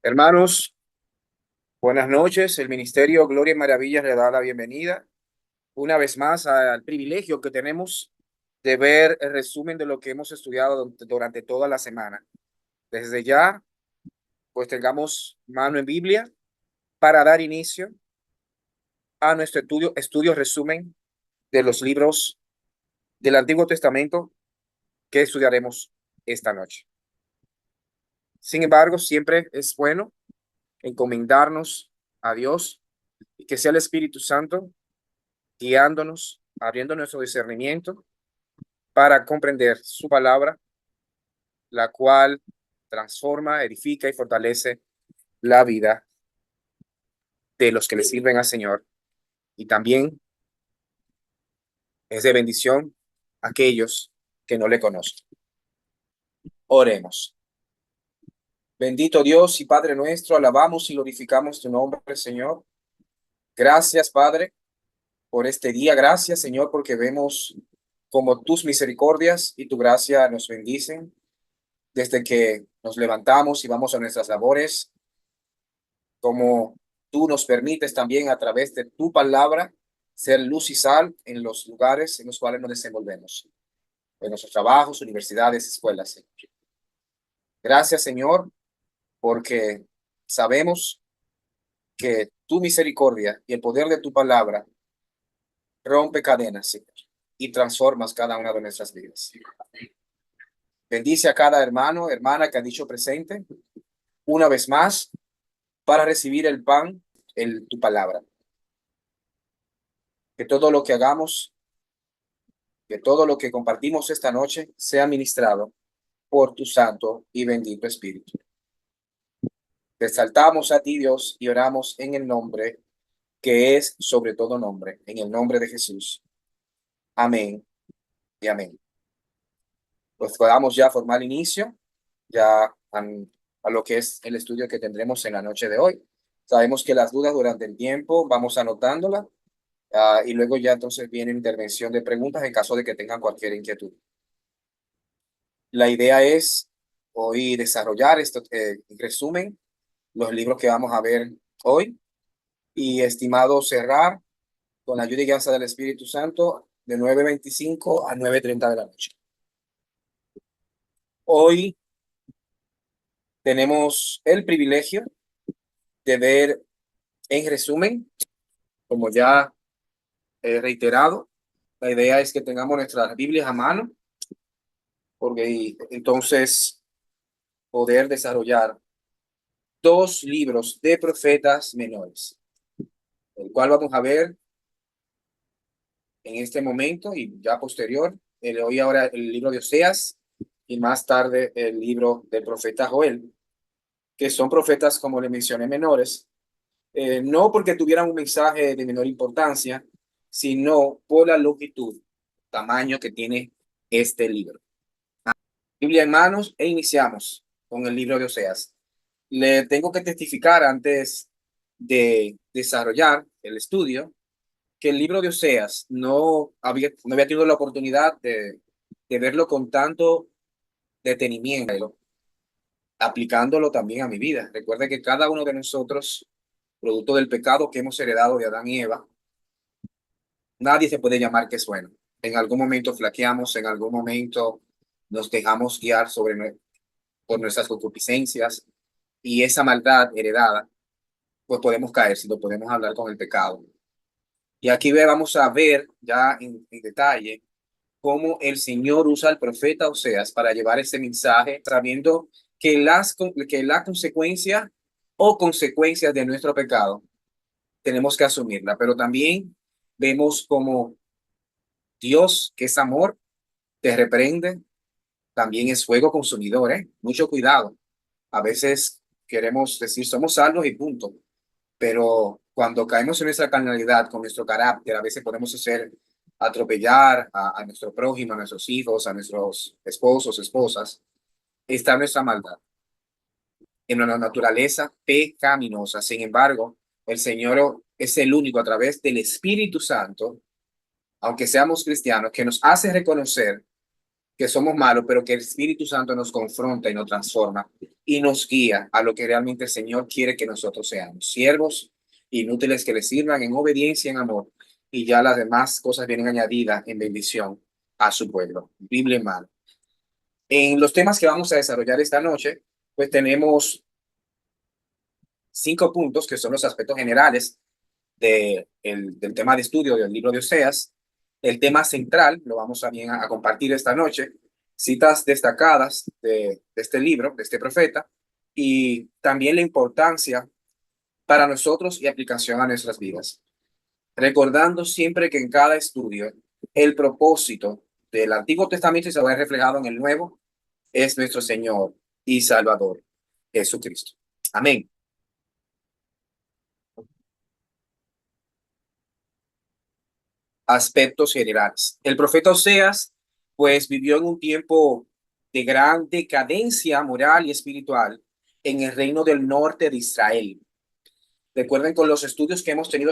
Hermanos, buenas noches. El Ministerio Gloria y Maravillas le da la bienvenida una vez más al privilegio que tenemos de ver el resumen de lo que hemos estudiado durante toda la semana. Desde ya, pues tengamos mano en Biblia para dar inicio a nuestro estudio resumen de los libros del Antiguo Testamento que estudiaremos esta noche. Sin embargo, siempre es bueno encomendarnos a Dios y que sea el Espíritu Santo guiándonos, abriendo nuestro discernimiento para comprender su palabra, la cual transforma, edifica y fortalece la vida de los que le sirven al Señor. Y también es de bendición a aquellos que no le conocen. Oremos. Bendito Dios y Padre nuestro, alabamos y glorificamos tu nombre, Señor. Gracias, Padre, por este día. Gracias, Señor, porque vemos como tus misericordias y tu gracia nos bendicen desde que nos levantamos y vamos a nuestras labores, como tú nos permites también a través de tu palabra ser luz y sal en los lugares en los cuales nos desenvolvemos, en nuestros trabajos, universidades, escuelas, Señor. Gracias, Señor, porque sabemos que tu misericordia y el poder de tu palabra rompe cadenas, Señor, y transformas cada una de nuestras vidas. Bendice a cada hermano, hermana que ha dicho presente una vez más para recibir el pan, tu palabra. Que todo lo que hagamos, que todo lo que compartimos esta noche sea ministrado por tu santo y bendito Espíritu. Te exaltamos a ti, Dios, y oramos en el nombre que es sobre todo nombre, en el nombre de Jesús. Amén y amén. Pues podamos ya formar inicio ya a lo que es el estudio que tendremos en la noche de hoy. Sabemos que las dudas durante el tiempo vamos anotándolas. Y luego ya entonces viene intervención de preguntas en caso de que tengan cualquier inquietud. La idea es hoy desarrollar esto, en resumen, los libros que vamos a ver hoy y estimado cerrar con la ayuda y guianza del Espíritu Santo de 9:25 a 9:30 de la noche. Hoy tenemos el privilegio de ver en resumen, como ya he reiterado, la idea es que tengamos nuestras Biblias a mano, porque entonces poder desarrollar dos libros de profetas menores, el cual vamos a ver en este momento y ya posterior, hoy ahora el libro de Oseas y más tarde el libro del profeta Joel, que son profetas, como le mencioné, menores, no porque tuvieran un mensaje de menor importancia, sino por la longitud, tamaño que tiene este libro. Biblia en manos e iniciamos con el libro de Oseas. Le tengo que testificar antes de desarrollar el estudio que el libro de Oseas no había tenido la oportunidad de verlo con tanto detenimiento, aplicándolo también a mi vida. Recuerde que cada uno de nosotros, producto del pecado que hemos heredado de Adán y Eva, nadie se puede llamar que es bueno. En algún momento flaqueamos, en algún momento nos dejamos guiar por nuestras concupiscencias y esa maldad heredada, pues podemos caer si lo podemos hablar con el pecado. Y aquí vamos a ver ya en detalle cómo el Señor usa al profeta Oseas para llevar ese mensaje, sabiendo que la consecuencia o consecuencias de nuestro pecado tenemos que asumirla, pero también vemos como Dios, que es amor, te reprende, también es fuego consumidor, ¿eh? Mucho cuidado. A veces queremos decir somos salvos y punto, pero cuando caemos en nuestra carnalidad, con nuestro carácter, a veces podemos hacer atropellar a nuestro prójimo, a nuestros hijos, a nuestros esposos, esposas. Está nuestra maldad en nuestra naturaleza pecaminosa. Sin embargo, el Señor es el único a través del Espíritu Santo, aunque seamos cristianos, que nos hace reconocer que somos malos, pero que el Espíritu Santo nos confronta y nos transforma y nos guía a lo que realmente el Señor quiere que nosotros seamos, siervos inútiles que le sirvan en obediencia y en amor, y ya las demás cosas vienen añadidas en bendición a su pueblo. Biblia en mano. En los temas que vamos a desarrollar esta noche, pues tenemos 5 puntos que son los aspectos generales del tema de estudio del libro de Oseas. El tema central lo vamos también a compartir esta noche, citas destacadas de este libro, de este profeta, y también la importancia para nosotros y aplicación a nuestras vidas. Recordando siempre que en cada estudio el propósito del Antiguo Testamento se va reflejado en el Nuevo, es nuestro Señor y Salvador, Jesucristo. Amén. Aspectos generales. El profeta Oseas, pues vivió en un tiempo de gran decadencia moral y espiritual en el reino del norte de Israel. Recuerden con los estudios que hemos tenido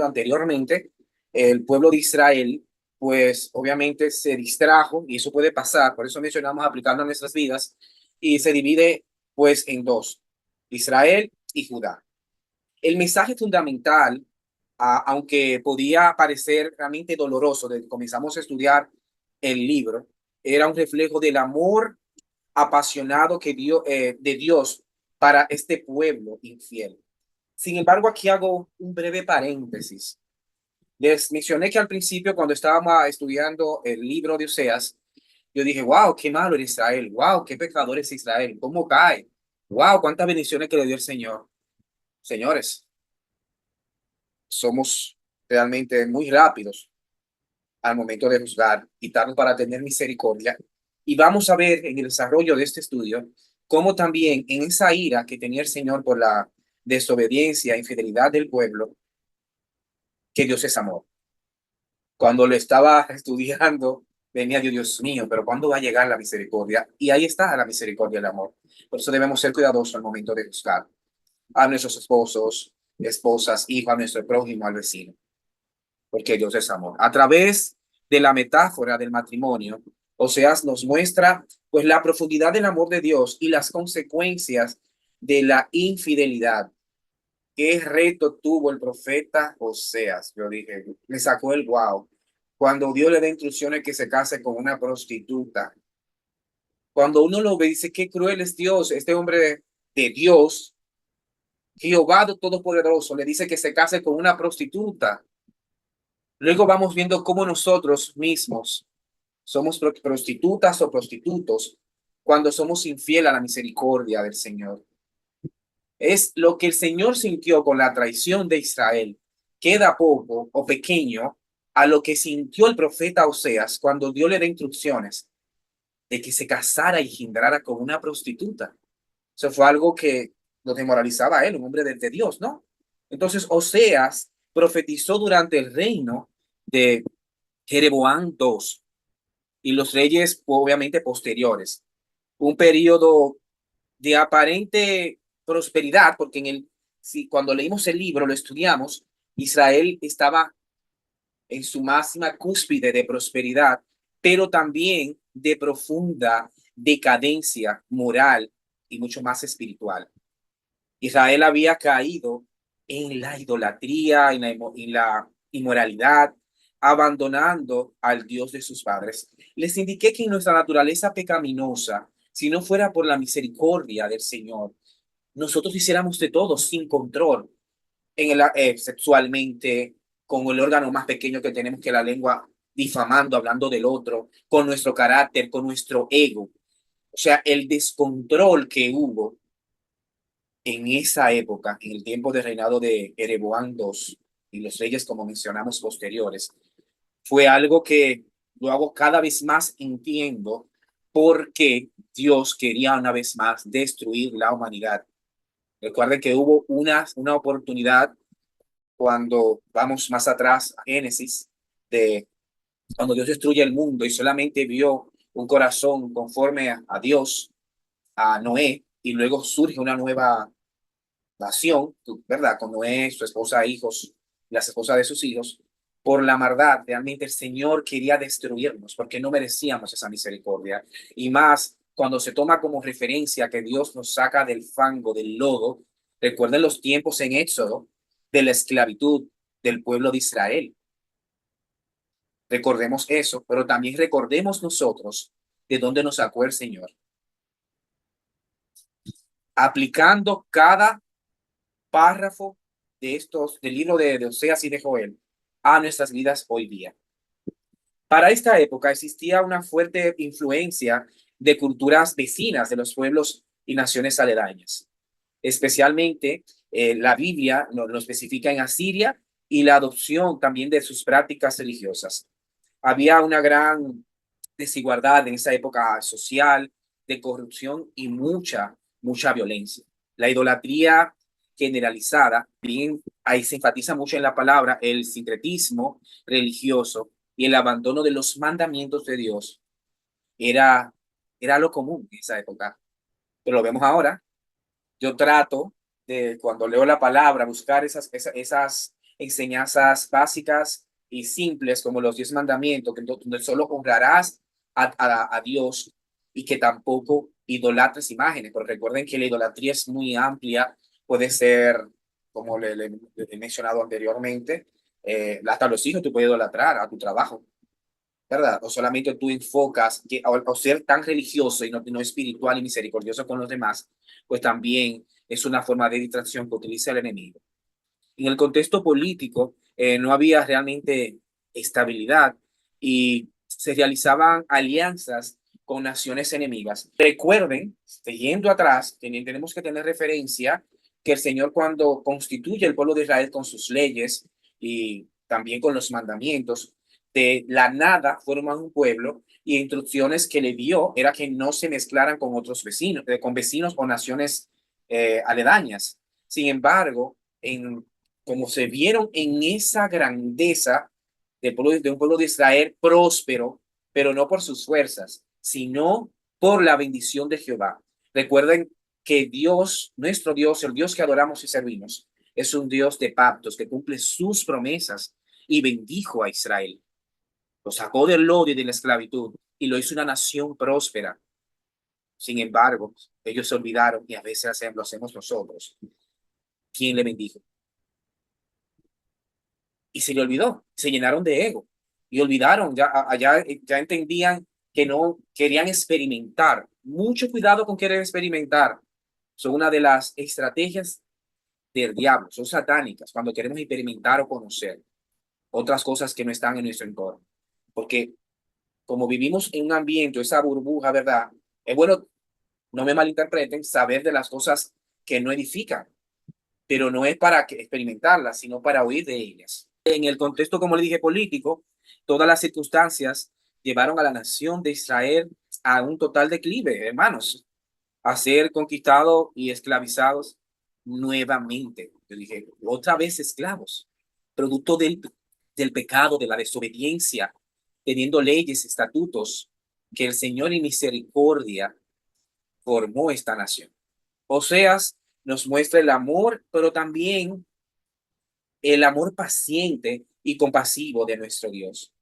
anteriormente, el pueblo de Israel, pues obviamente se distrajo y eso puede pasar, por eso mencionamos aplicando a nuestras vidas, y se divide pues en dos, Israel y Judá. El mensaje fundamental, aunque podía parecer realmente doloroso desde que comenzamos a estudiar el libro, era un reflejo del amor apasionado de Dios para este pueblo infiel. Sin embargo, aquí hago un breve paréntesis. Les mencioné que al principio, cuando estábamos estudiando el libro de Oseas, yo dije, wow, qué malo era Israel, wow, qué pecador es Israel, cómo cae, wow, cuántas bendiciones que le dio el Señor. Señores, somos realmente muy rápidos al momento de juzgar y tardos para tener misericordia. Y vamos a ver en el desarrollo de este estudio cómo también en esa ira que tenía el Señor por la desobediencia e infidelidad del pueblo, que Dios es amor. Cuando lo estaba estudiando, venía Dios mío, pero ¿cuándo va a llegar la misericordia? Y ahí está la misericordia y el amor. Por eso debemos ser cuidadosos al momento de juzgar a nuestros esposos, esposas, hijos, a nuestro prójimo, al vecino, porque Dios es amor. A través de la metáfora del matrimonio, Oseas nos muestra pues la profundidad del amor de Dios y las consecuencias de la infidelidad. ¿Qué reto tuvo el profeta Oseas? Yo dije, me sacó el wow. Cuando Dios le da instrucciones que se case con una prostituta. Cuando uno lo ve, dice, qué cruel es Dios. Este hombre de Dios, Jehová Todopoderoso, le dice que se case con una prostituta. Luego vamos viendo cómo nosotros mismos somos prostitutas o prostitutos cuando somos infiel a la misericordia del Señor. Es lo que el Señor sintió con la traición de Israel. Queda poco o pequeño a lo que sintió el profeta Oseas cuando Dios le da instrucciones de que se casara y engendrara con una prostituta. Eso fue algo que lo demoralizaba a él, un hombre de Dios, ¿no? Entonces Oseas profetizó durante el reino de Jeroboam II y los reyes obviamente posteriores. Un periodo de aparente prosperidad, porque si cuando leímos el libro, lo estudiamos, Israel estaba en su máxima cúspide de prosperidad, pero también de profunda decadencia moral y mucho más espiritual. Israel había caído en la idolatría, en la inmoralidad, abandonando al Dios de sus padres. Les indiqué que en nuestra naturaleza pecaminosa, si no fuera por la misericordia del Señor, nosotros hiciéramos de todo sin control sexualmente, con el órgano más pequeño que tenemos, que la lengua, difamando, hablando del otro, con nuestro carácter, con nuestro ego. O sea, el descontrol que hubo en esa época, en el tiempo de reinado de Jeroboam II y los reyes, como mencionamos, posteriores, fue algo que luego cada vez más entiendo por qué Dios quería una vez más destruir la humanidad. Recuerden que hubo una oportunidad cuando vamos más atrás a Génesis, de cuando Dios destruye el mundo y solamente vio un corazón conforme a Dios, a Noé, y luego surge una nueva nación, ¿verdad? Con Noé, su esposa, hijos, las esposas de sus hijos. por la maldad. Realmente el Señor quería destruirnos porque no merecíamos esa misericordia. Y más cuando se toma como referencia que Dios nos saca del fango, del lodo. Recuerden los tiempos en Éxodo de la esclavitud del pueblo de Israel. Recordemos eso, pero también recordemos nosotros de dónde nos sacó el Señor, aplicando cada párrafo de estos, del libro de Oseas y de Joel a nuestras vidas hoy día. Para esta época existía una fuerte influencia de culturas vecinas de los pueblos y naciones aledañas. Especialmente la Biblia lo especifica en Asiria y la adopción también de sus prácticas religiosas. Había una gran desigualdad en esa época social, de corrupción y mucha violencia. La idolatría generalizada, bien, ahí se enfatiza mucho en la palabra el sincretismo religioso y el abandono de los mandamientos de Dios era, era lo común en esa época. Pero lo vemos ahora. Yo trato de, cuando leo la palabra, buscar esas enseñanzas básicas y simples como los 10 mandamientos, donde solo honrarás a Dios y que tampoco idolatres imágenes. Pero recuerden que la idolatría es muy amplia, puede ser, como le he mencionado anteriormente, hasta los hijos tú puedes idolatrar a tu trabajo, ¿verdad? O solamente tú enfocas o ser tan religioso y no espiritual y misericordioso con los demás, pues también es una forma de distracción que utiliza el enemigo. En el contexto político no había realmente estabilidad y se realizaban alianzas con naciones enemigas. Recuerden, yendo atrás, tenemos que tener referencia que el Señor cuando constituye el pueblo de Israel con sus leyes y también con los mandamientos, de la nada forman un pueblo y instrucciones que le dio era que no se mezclaran con otros vecinos, con vecinos o naciones aledañas. Sin embargo, como se vieron en esa grandeza de un pueblo de Israel próspero, pero no por sus fuerzas, sino por la bendición de Jehová. Recuerden que Dios, nuestro Dios, el Dios que adoramos y servimos, es un Dios de pactos que cumple sus promesas y bendijo a Israel. Lo sacó del lodo y de la esclavitud y lo hizo una nación próspera. Sin embargo, ellos se olvidaron y a veces lo hacemos nosotros. ¿Quién le bendijo? Y se le olvidó, se llenaron de ego y olvidaron, ya entendían que no querían experimentar. Mucho cuidado con querer experimentar. Son una de las estrategias del diablo, son satánicas cuando queremos experimentar o conocer otras cosas que no están en nuestro entorno. Porque como vivimos en un ambiente, esa burbuja, ¿verdad? Es bueno, no me malinterpreten, saber de las cosas que no edifican, pero no es para experimentarlas, sino para huir de ellas. En el contexto, como le dije, político, todas las circunstancias llevaron a la nación de Israel a un total declive, hermanos, a ser conquistados y esclavizados nuevamente. Yo dije, otra vez esclavos, producto del pecado, de la desobediencia, teniendo leyes, estatutos, que el Señor en misericordia formó esta nación. Oseas nos muestra el amor, pero también el amor paciente y compasivo de nuestro Dios.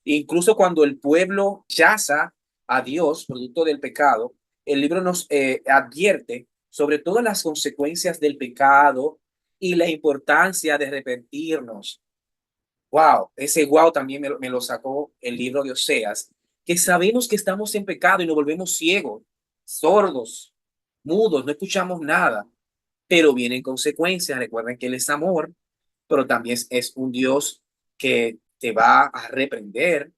Incluso cuando el pueblo rechaza a Dios, producto del pecado, el libro nos advierte sobre todas las consecuencias del pecado y la importancia de arrepentirnos. Wow, ese wow también me lo sacó el libro de Oseas, que sabemos que estamos en pecado y nos volvemos ciegos, sordos, mudos, no escuchamos nada, pero vienen consecuencias. Recuerden que Él es amor, pero también es un Dios que te va a reprender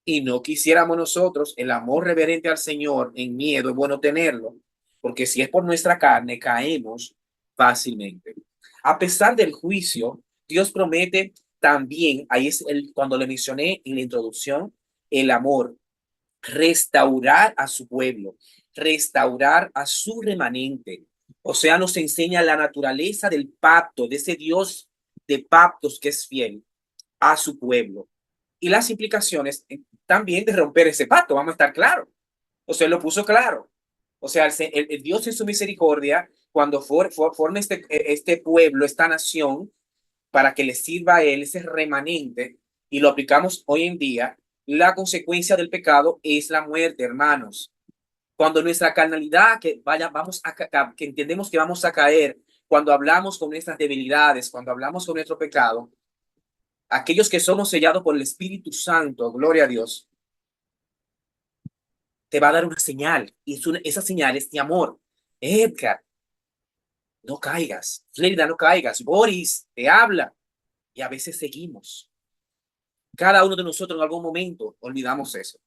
y no quisiéramos nosotros el amor reverente al Señor en miedo, es bueno tenerlo, porque si es por nuestra carne, caemos fácilmente. A pesar del juicio, Dios promete también, ahí es cuando le mencioné en la introducción, el amor, restaurar a su pueblo, restaurar a su remanente. O sea, nos enseña la naturaleza del pacto, de ese Dios de pactos que es fiel a su pueblo y las implicaciones también de romper ese pacto, vamos a estar claros. O sea, él lo puso claro. O sea, el Dios en su misericordia, cuando forma este pueblo, esta nación, para que le sirva a él ese remanente y lo aplicamos hoy en día, la consecuencia del pecado es la muerte, hermanos. Cuando nuestra carnalidad, que entendemos que vamos a caer, cuando hablamos con nuestras debilidades, cuando hablamos con nuestro pecado, aquellos que somos sellados por el Espíritu Santo, gloria a Dios, te va a dar una señal. Y esa señal es de amor. Edgar, no caigas. Florida, no caigas. Boris, te habla. Y a veces seguimos. Cada uno de nosotros en algún momento olvidamos eso.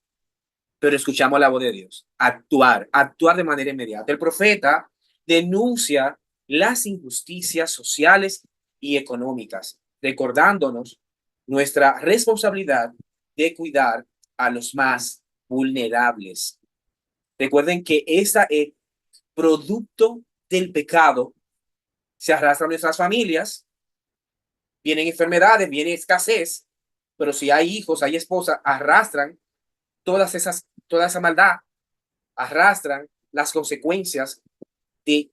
Pero escuchamos la voz de Dios. Actuar de manera inmediata. El profeta denuncia las injusticias sociales y económicas, recordándonos nuestra responsabilidad de cuidar a los más vulnerables. Recuerden que esa es producto del pecado, se arrastran nuestras familias, vienen enfermedades, viene escasez, pero si hay hijos, hay esposas, arrastran toda esa maldad, arrastran las consecuencias de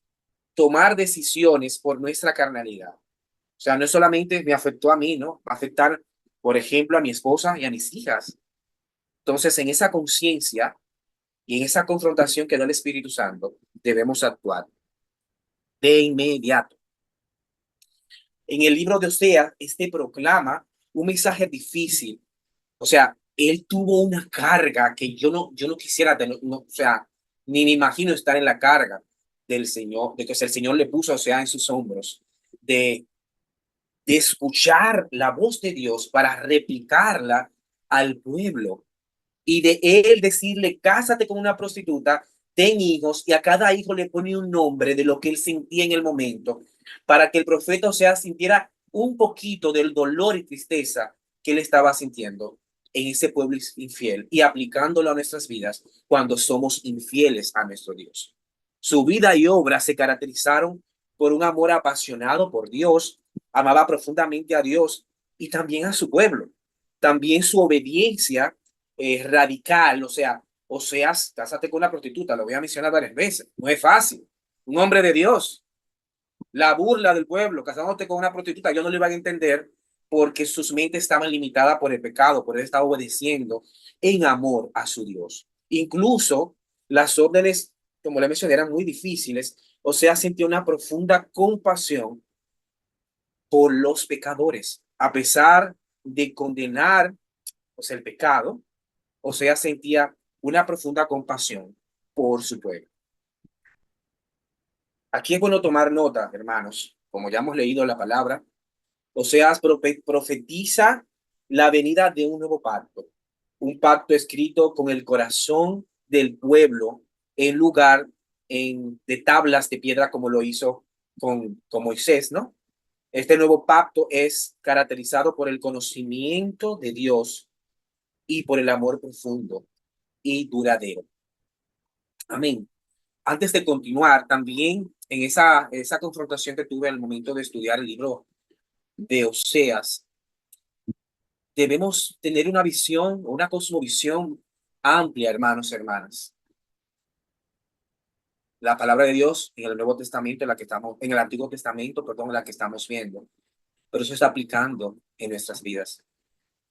tomar decisiones por nuestra carnalidad. O sea, no es solamente me afectó a mí, ¿no? Va a afectar, por ejemplo, a mi esposa y a mis hijas. Entonces, en esa conciencia y en esa confrontación que da el Espíritu Santo, debemos actuar de inmediato. En el libro de Oseas, este proclama un mensaje difícil. O sea, él tuvo una carga que yo no quisiera tener, no, o sea, ni me imagino estar en la carga del Señor, de que el Señor le puso, o sea, en sus hombros, de, de escuchar la voz de Dios para replicarla al pueblo y de él decirle, cásate con una prostituta, ten hijos, y a cada hijo le pone un nombre de lo que él sentía en el momento, para que el profeta, o sea, sintiera un poquito del dolor y tristeza que él estaba sintiendo en ese pueblo infiel y aplicándolo a nuestras vidas cuando somos infieles a nuestro Dios. Su vida y obra se caracterizaron por un amor apasionado por Dios, amaba profundamente a Dios y también a su pueblo. También su obediencia radical, o sea, cásate con una prostituta, lo voy a mencionar varias veces, no es fácil. Un hombre de Dios, la burla del pueblo, casándote con una prostituta, yo no lo iban a entender porque sus mentes estaban limitadas por el pecado, por él estaba obedeciendo en amor a su Dios. Incluso las órdenes, como le mencioné, eran muy difíciles, o sea, sentía una profunda compasión por los pecadores, a pesar de condenar, o sea, el pecado, o sea, sentía una profunda compasión por su pueblo. Aquí es bueno tomar nota, hermanos, como ya hemos leído la palabra, Oseas profetiza la venida de un nuevo pacto, un pacto escrito con el corazón del pueblo en lugar de tablas de piedra como lo hizo con Moisés, ¿no? Este nuevo pacto es caracterizado por el conocimiento de Dios y por el amor profundo y duradero. Amén. Antes de continuar, también en esa confrontación que tuve al momento de estudiar el libro de Oseas, debemos tener una visión, una cosmovisión amplia, hermanos y hermanas. La palabra de Dios en el Nuevo Testamento, en el Antiguo Testamento, perdón, en la que estamos viendo, pero eso está aplicando en nuestras vidas.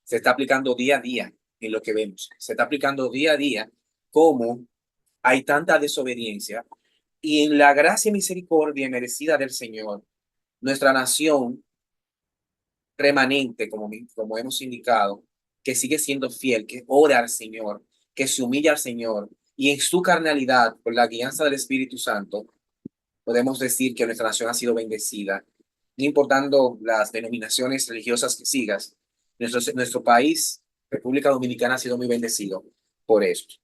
Se está aplicando día a día en lo que vemos. Se está aplicando día a día cómo hay tanta desobediencia y en la gracia y misericordia merecida del Señor, nuestra nación remanente, como hemos indicado, que sigue siendo fiel, que ora al Señor, que se humilla al Señor y en su carnalidad, por la guianza del Espíritu Santo, podemos decir que nuestra nación ha sido bendecida, no importando las denominaciones religiosas que sigas. Nuestro país, República Dominicana, ha sido muy bendecido por esto.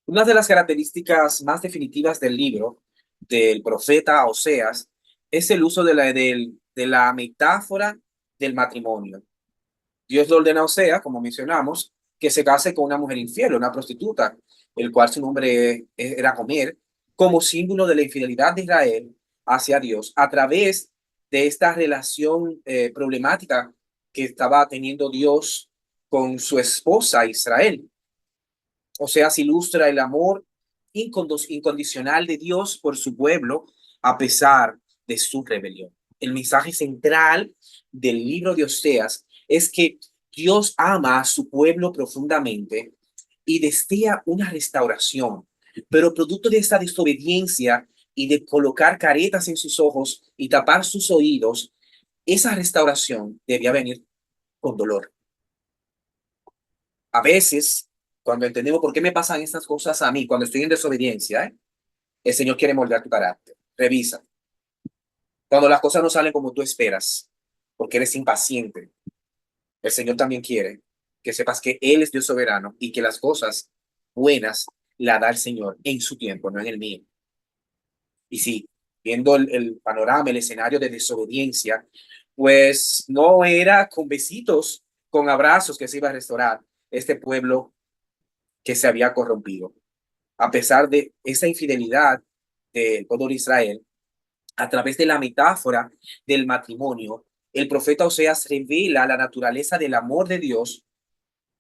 Una de las características más definitivas del libro del profeta Oseas es el uso de la metáfora del matrimonio. Dios le ordena a Oseas, como mencionamos, que se case con una mujer infiel, una prostituta, el cual su nombre era Comer, como símbolo de la infidelidad de Israel hacia Dios, a través de esta relación problemática que estaba teniendo Dios con su esposa Israel. Oseas ilustra el amor incondicional de Dios por su pueblo a pesar de su rebelión. El mensaje central del libro de Oseas es que Dios ama a su pueblo profundamente y desea una restauración, pero producto de esta desobediencia y de colocar caretas en sus ojos y tapar sus oídos, esa restauración debía venir con dolor. A veces, cuando entendemos por qué me pasan estas cosas a mí, cuando estoy en desobediencia, el Señor quiere moldear tu carácter. Revisa. Cuando las cosas no salen como tú esperas, porque eres impaciente, el Señor también quiere que sepas que Él es Dios soberano y que las cosas buenas la da el Señor en su tiempo, no en el mío. Y sí, viendo el panorama, el escenario de desobediencia, pues no era con besitos, con abrazos que se iba a restaurar este pueblo que se había corrompido. A pesar de esa infidelidad del pueblo de Israel, a través de la metáfora del matrimonio, el profeta Oseas revela la naturaleza del amor de Dios,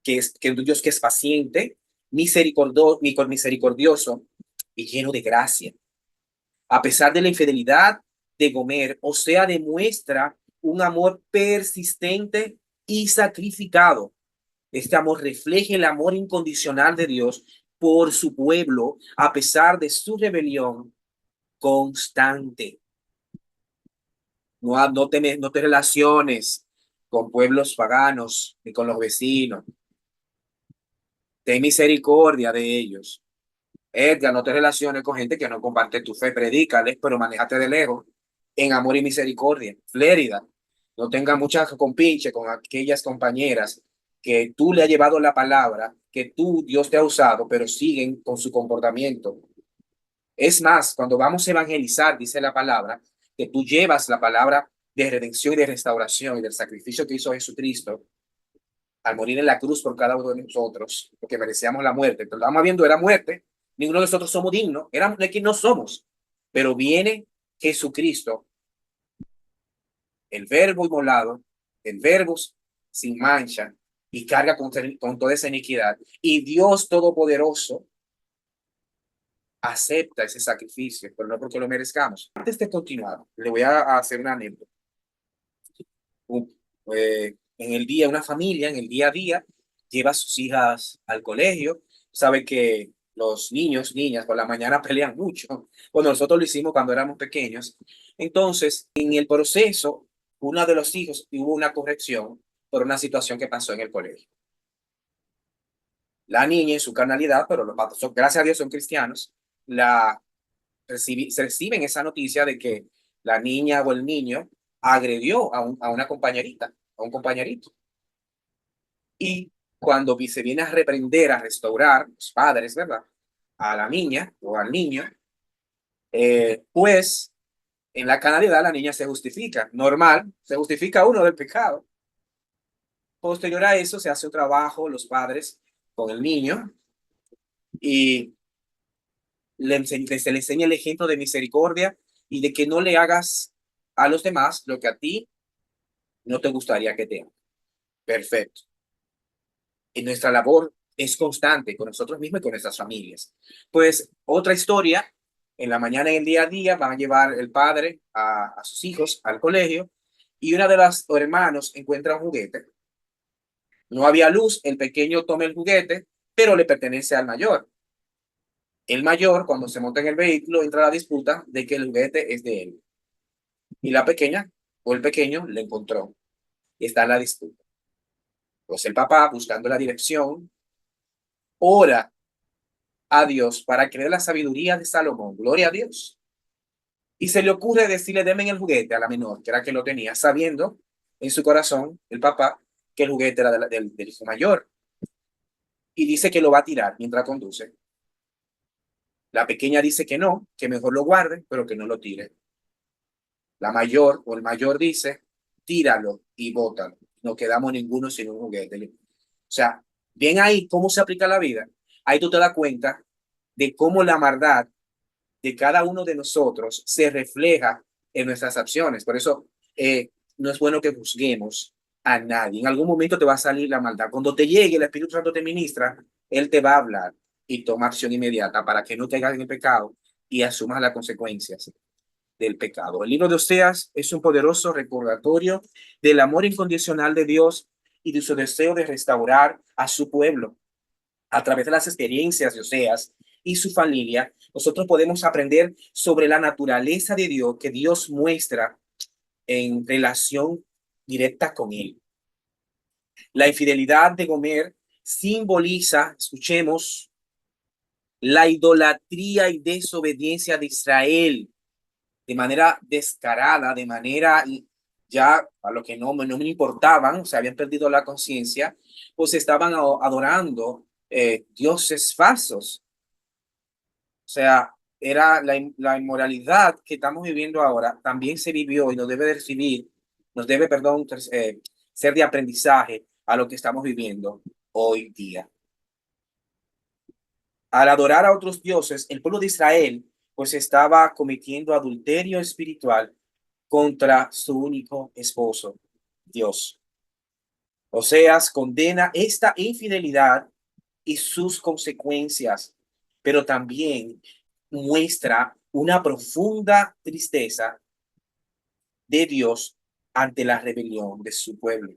que es un Dios que es paciente, misericordioso y lleno de gracia. A pesar de la infidelidad de Gomer, Osea demuestra un amor persistente y sacrificado. Este amor refleja el amor incondicional de Dios por su pueblo, a pesar de su rebelión constante. No te relaciones con pueblos paganos ni con los vecinos. Ten misericordia de ellos. Edgar, no te relaciones con gente que no comparte tu fe. Predícales, pero manéjate de lejos en amor y misericordia. Flérida, no tenga muchas compinche con aquellas compañeras que tú le has llevado la palabra, que tú, Dios te ha usado, pero siguen con su comportamiento. Es más, cuando vamos a evangelizar, dice la palabra, que tú llevas la palabra de redención y de restauración y del sacrificio que hizo Jesucristo al morir en la cruz por cada uno de nosotros, porque merecíamos la muerte. Entonces, lo estamos viendo, era muerte. Ninguno de nosotros somos dignos, éramos de quien no somos. Pero viene Jesucristo, el verbo inmolado, el verbo sin mancha, y carga con toda esa iniquidad. Y Dios Todopoderoso acepta ese sacrificio, pero no porque lo merezcamos. Antes de continuar, le voy a hacer una anécdota. En el día, una familia, en el día a día, lleva a sus hijas al colegio. Sabe que los niños, niñas, por la mañana pelean mucho. Bueno, nosotros lo hicimos cuando éramos pequeños. Entonces, en el proceso, uno de los hijos hubo una corrección por una situación que pasó en el colegio. La niña en su carnalidad, pero los papás, gracias a Dios, son cristianos, reciben esa noticia de que la niña o el niño agredió a una compañerita, a un compañerito. Y cuando se viene a reprender, a restaurar, los padres, ¿verdad? A la niña o al niño, pues en la canalidad la niña se justifica, normal, se justifica uno del pecado. Posterior a eso se hace un trabajo, los padres, con el niño y se le enseña el ejemplo de misericordia y de que no le hagas a los demás lo que a ti no te gustaría que te hagan. Perfecto. Y nuestra labor es constante con nosotros mismos y con nuestras familias. Pues otra historia, en la mañana, en el día a día, van a llevar el padre a sus hijos al colegio y una de las hermanos encuentra un juguete. No había luz, el pequeño toma el juguete, pero le pertenece al mayor. El mayor, cuando se monta en el vehículo, entra a la disputa de que el juguete es de él. Y la pequeña o el pequeño le encontró. Y está en la disputa. Pues el papá, buscando la dirección, ora a Dios para que le dé la sabiduría de Salomón. Gloria a Dios. Y se le ocurre decirle, deme el juguete a la menor, que era que lo tenía, sabiendo en su corazón, el papá, que el juguete era del hijo mayor. Y dice que lo va a tirar mientras conduce. La pequeña dice que no, que mejor lo guarde, pero que no lo tire. La mayor o el mayor dice, tíralo y bótalo. No quedamos ninguno sin un juguete. O sea, bien ahí cómo se aplica la vida. Ahí tú te das cuenta de cómo la maldad de cada uno de nosotros se refleja en nuestras acciones. Por eso no es bueno que juzguemos a nadie. En algún momento te va a salir la maldad. Cuando te llegue, el Espíritu Santo te ministra, Él te va a hablar. y toma acción inmediata para que no caigas en el pecado y asumas las consecuencias del pecado. El libro de Oseas es un poderoso recordatorio del amor incondicional de Dios y de su deseo de restaurar a su pueblo. A través de las experiencias de Oseas y su familia, nosotros podemos aprender sobre la naturaleza de Dios que Dios muestra en relación directa con él. La infidelidad de Gomer simboliza, escuchemos, la idolatría y desobediencia de Israel de manera descarada, de manera ya a lo que no me importaban, o sea, habían perdido la conciencia, pues estaban adorando dioses falsos. O sea, era la inmoralidad que estamos viviendo ahora, también se vivió y nos debe de recibir, nos debe, perdón, ser de aprendizaje a lo que estamos viviendo hoy día. Al adorar a otros dioses, el pueblo de Israel pues estaba cometiendo adulterio espiritual contra su único esposo, Dios. Oseas condena esta infidelidad y sus consecuencias, pero también muestra una profunda tristeza de Dios ante la rebelión de su pueblo.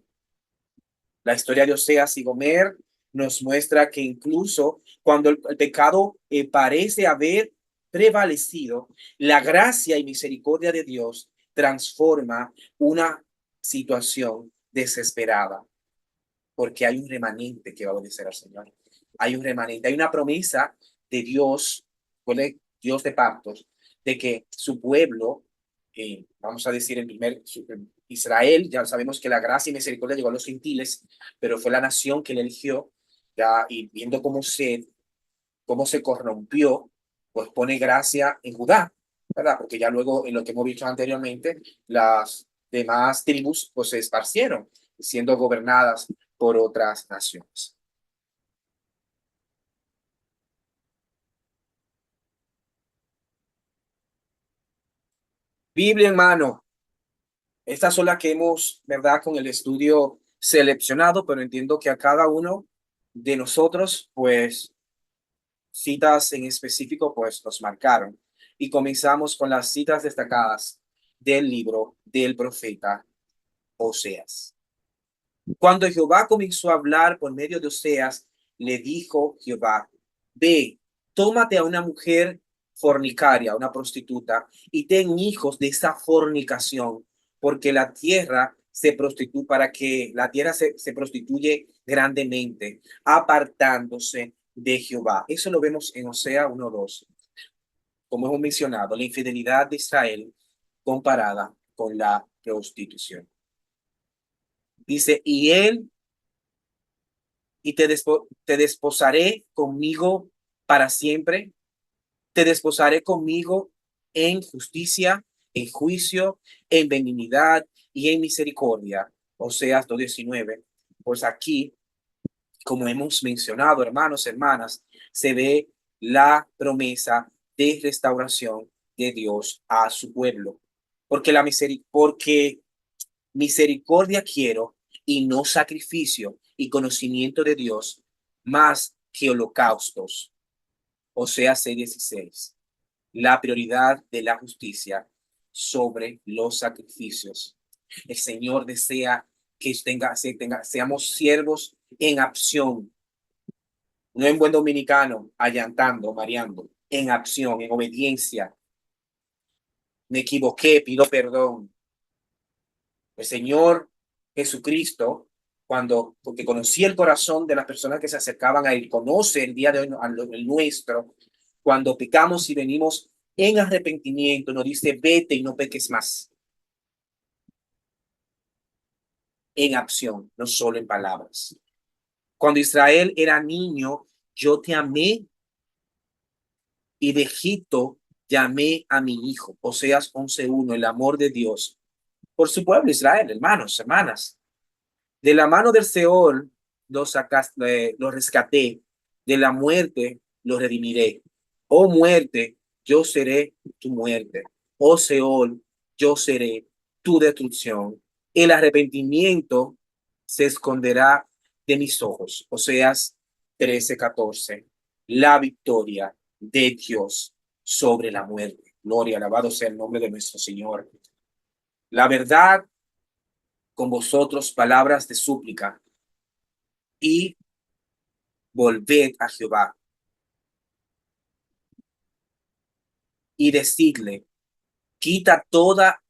La historia de Oseas y Gomer nos muestra que incluso cuando el pecado parece haber prevalecido, la gracia y misericordia de Dios transforma una situación desesperada, porque hay un remanente que va a obedecer al Señor. Hay un remanente, hay una promesa de Dios, Dios de pactos, de que su pueblo, vamos a decir Israel, ya sabemos que la gracia y misericordia llegó a los gentiles, pero fue la nación que le eligió, ya, y viendo cómo se corrompió, pues pone gracia en Judá, ¿verdad? Porque ya luego, en lo que hemos visto anteriormente, las demás tribus pues se esparcieron, siendo gobernadas por otras naciones. Biblia en mano. Estas son las que hemos, ¿verdad? Con el estudio seleccionado, pero entiendo que a cada uno de nosotros, pues, citas en específico, pues, nos marcaron. Y comenzamos con las citas destacadas del libro del profeta Oseas. Cuando Jehová comenzó a hablar por medio de Oseas, le dijo Jehová, ve, tómate a una mujer fornicaria, una prostituta, y ten hijos de esa fornicación, porque la tierra se prostituye, para que la tierra se prostituye grandemente, apartándose de Jehová. Eso lo vemos en Osea 1:2, como hemos mencionado, la infidelidad de Israel comparada con la prostitución. Dice, te desposaré conmigo para siempre, te desposaré conmigo en justicia, en juicio, en benignidad y en misericordia. Oseas 2:19. Pues aquí, como hemos mencionado, hermanos, hermanas, se ve la promesa de restauración de Dios a su pueblo. Porque misericordia quiero y no sacrificio y conocimiento de Dios más que holocaustos. O sea, 6:16. La prioridad de la justicia sobre los sacrificios. El Señor desea que seamos siervos en acción, no en buen dominicano, allantando, mareando, en acción, en obediencia. Me equivoqué, pido perdón. El Señor Jesucristo, porque conocía el corazón de las personas que se acercaban a Él, conoce el día de hoy el nuestro, cuando pecamos y venimos en arrepentimiento, nos dice, vete y no peques más, en acción, no solo en palabras. Cuando Israel era niño, yo te amé y de Egipto llamé a mi hijo. Oseas 11:1, el amor de Dios por su pueblo Israel, hermanos, hermanas. De la mano del Seol lo rescaté, de la muerte lo redimiré. Oh muerte, yo seré tu muerte. Oh Seol, yo seré tu destrucción. El arrepentimiento se esconderá de mis ojos. Oseas 13:14. la victoria de Dios sobre la muerte. Gloria, alabado sea el nombre de nuestro Señor. La verdad con vosotros, palabras de súplica, y volved a Jehová y decidle, quita toda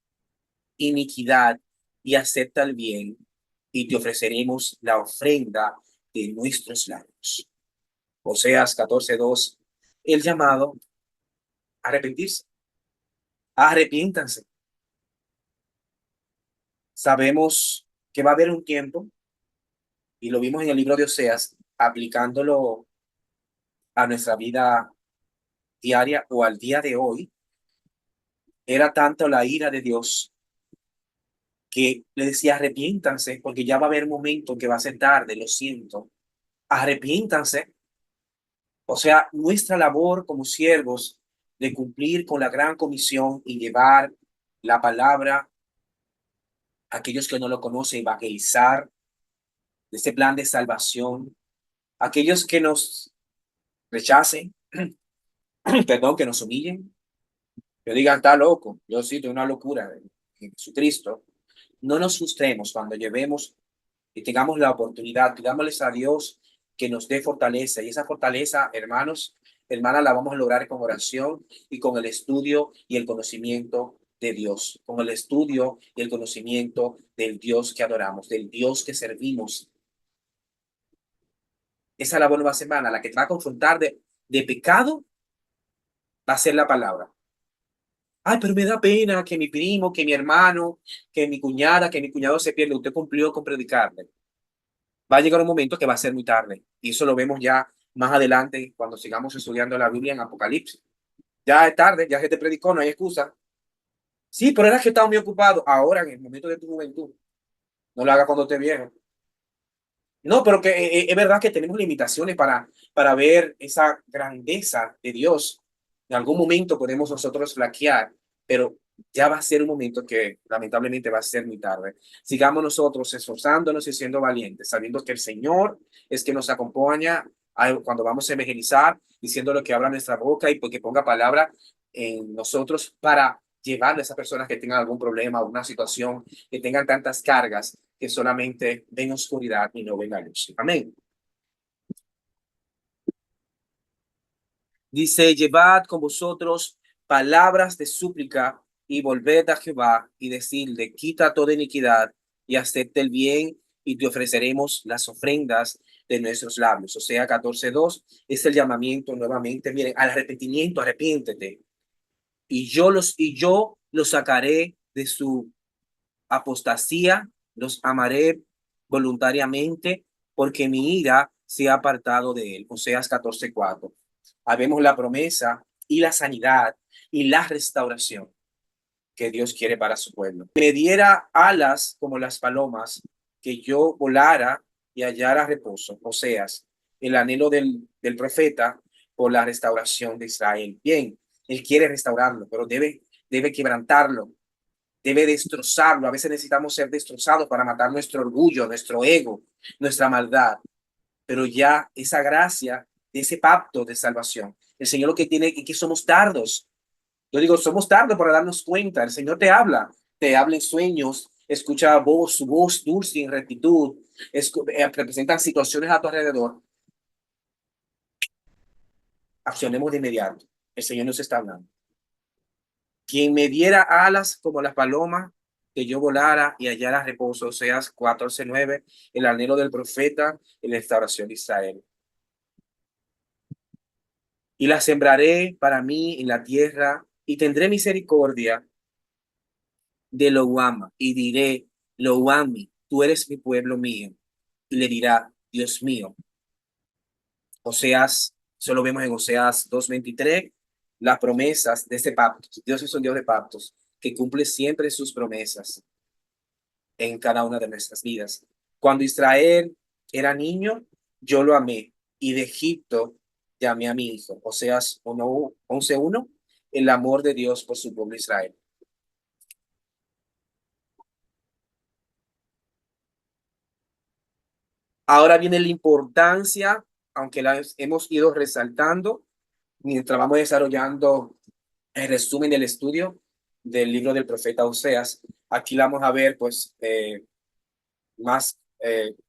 iniquidad y acepta el bien, y te ofreceremos la ofrenda de nuestros labios. Oseas 14:2, el llamado a arrepentirse. Arrepiéntanse. Sabemos que va a haber un tiempo, y lo vimos en el libro de Oseas, aplicándolo a nuestra vida diaria o al día de hoy. Era tanto la ira de Dios que le decía, arrepiéntanse, porque ya va a haber momento que va a ser tarde, lo siento. Arrepiéntanse. O sea, nuestra labor como siervos de cumplir con la gran comisión y llevar la palabra a aquellos que no lo conocen, evangelizar de este plan de salvación, aquellos que nos rechacen, perdón, que nos humillen, que digan, está loco, yo sí, tengo una locura en Jesucristo. No nos frustremos cuando llevemos y tengamos la oportunidad, pidámosles a Dios que nos dé fortaleza. Y esa fortaleza, hermanos, hermanas, la vamos a lograr con oración y con el estudio y el conocimiento de Dios, con el estudio y el conocimiento del Dios que adoramos, del Dios que servimos. Esa es la nueva semana, la que te va a confrontar de pecado, va a ser la palabra. Ay, pero me da pena que mi primo, que mi hermano, que mi cuñada, que mi cuñado se pierda. Usted cumplió con predicarle. Va a llegar un momento que va a ser muy tarde. Y eso lo vemos ya más adelante cuando sigamos estudiando la Biblia en Apocalipsis. Ya es tarde, ya se te predicó, no hay excusa. Sí, pero era que estaba muy ocupado. Ahora, en el momento de tu juventud, no lo haga cuando esté viejo. No, pero que es verdad que tenemos limitaciones para ver esa grandeza de Dios. En algún momento podemos nosotros flaquear, pero ya va a ser un momento que lamentablemente va a ser muy tarde. Sigamos nosotros esforzándonos y siendo valientes, sabiendo que el Señor es que nos acompaña cuando vamos a evangelizar, diciendo lo que abra nuestra boca y porque ponga palabra en nosotros para llevarle a esas personas que tengan algún problema o una situación, que tengan tantas cargas que solamente ven oscuridad y no ven la luz. Amén. Dice, llevad con vosotros palabras de súplica y volved a Jehová y decirle, quita toda iniquidad y acepte el bien y te ofreceremos las ofrendas de nuestros labios. O sea, 14:2 es el llamamiento nuevamente. Miren, al arrepentimiento, arrepiéntete. Y yo los sacaré de su apostasía, los amaré voluntariamente, porque mi ira se ha apartado de él. Oseas 14:4. Habemos la promesa y la sanidad y la restauración que Dios quiere para su pueblo. Me diera alas como las palomas, que yo volara y hallara reposo. Oseas, el anhelo del profeta por la restauración de Israel. Bien, él quiere restaurarlo, pero debe quebrantarlo, debe destrozarlo. A veces necesitamos ser destrozados para matar nuestro orgullo, nuestro ego, nuestra maldad. Pero ya esa gracia de ese pacto de salvación, el Señor lo que tiene es que somos tardos. Yo digo, somos tardos para darnos cuenta. El Señor te habla en sueños, escucha voz, su voz dulce y en rectitud, representan situaciones a tu alrededor. Accionemos de inmediato. El Señor nos está hablando. Quien me diera alas como las palomas, que yo volara y hallara reposo. Oseas 14:9, el anhelo del profeta en la restauración de Israel. Y la sembraré para mí en la tierra y tendré misericordia de Loama y diré, Loami, tú eres mi pueblo mío. Y le dirá, Dios mío. Oseas, solo vemos en Oseas 2:23 las promesas de este pacto. Dios es un Dios de pactos que cumple siempre sus promesas en cada una de nuestras vidas. Cuando Israel era niño, yo lo amé y de Egipto llamé a mi hijo. Oseas 11:1, el amor de Dios por su pueblo Israel. Ahora viene la importancia aunque las hemos ido resaltando mientras vamos desarrollando el resumen del estudio del libro del profeta Oseas, aquí la vamos a ver pues más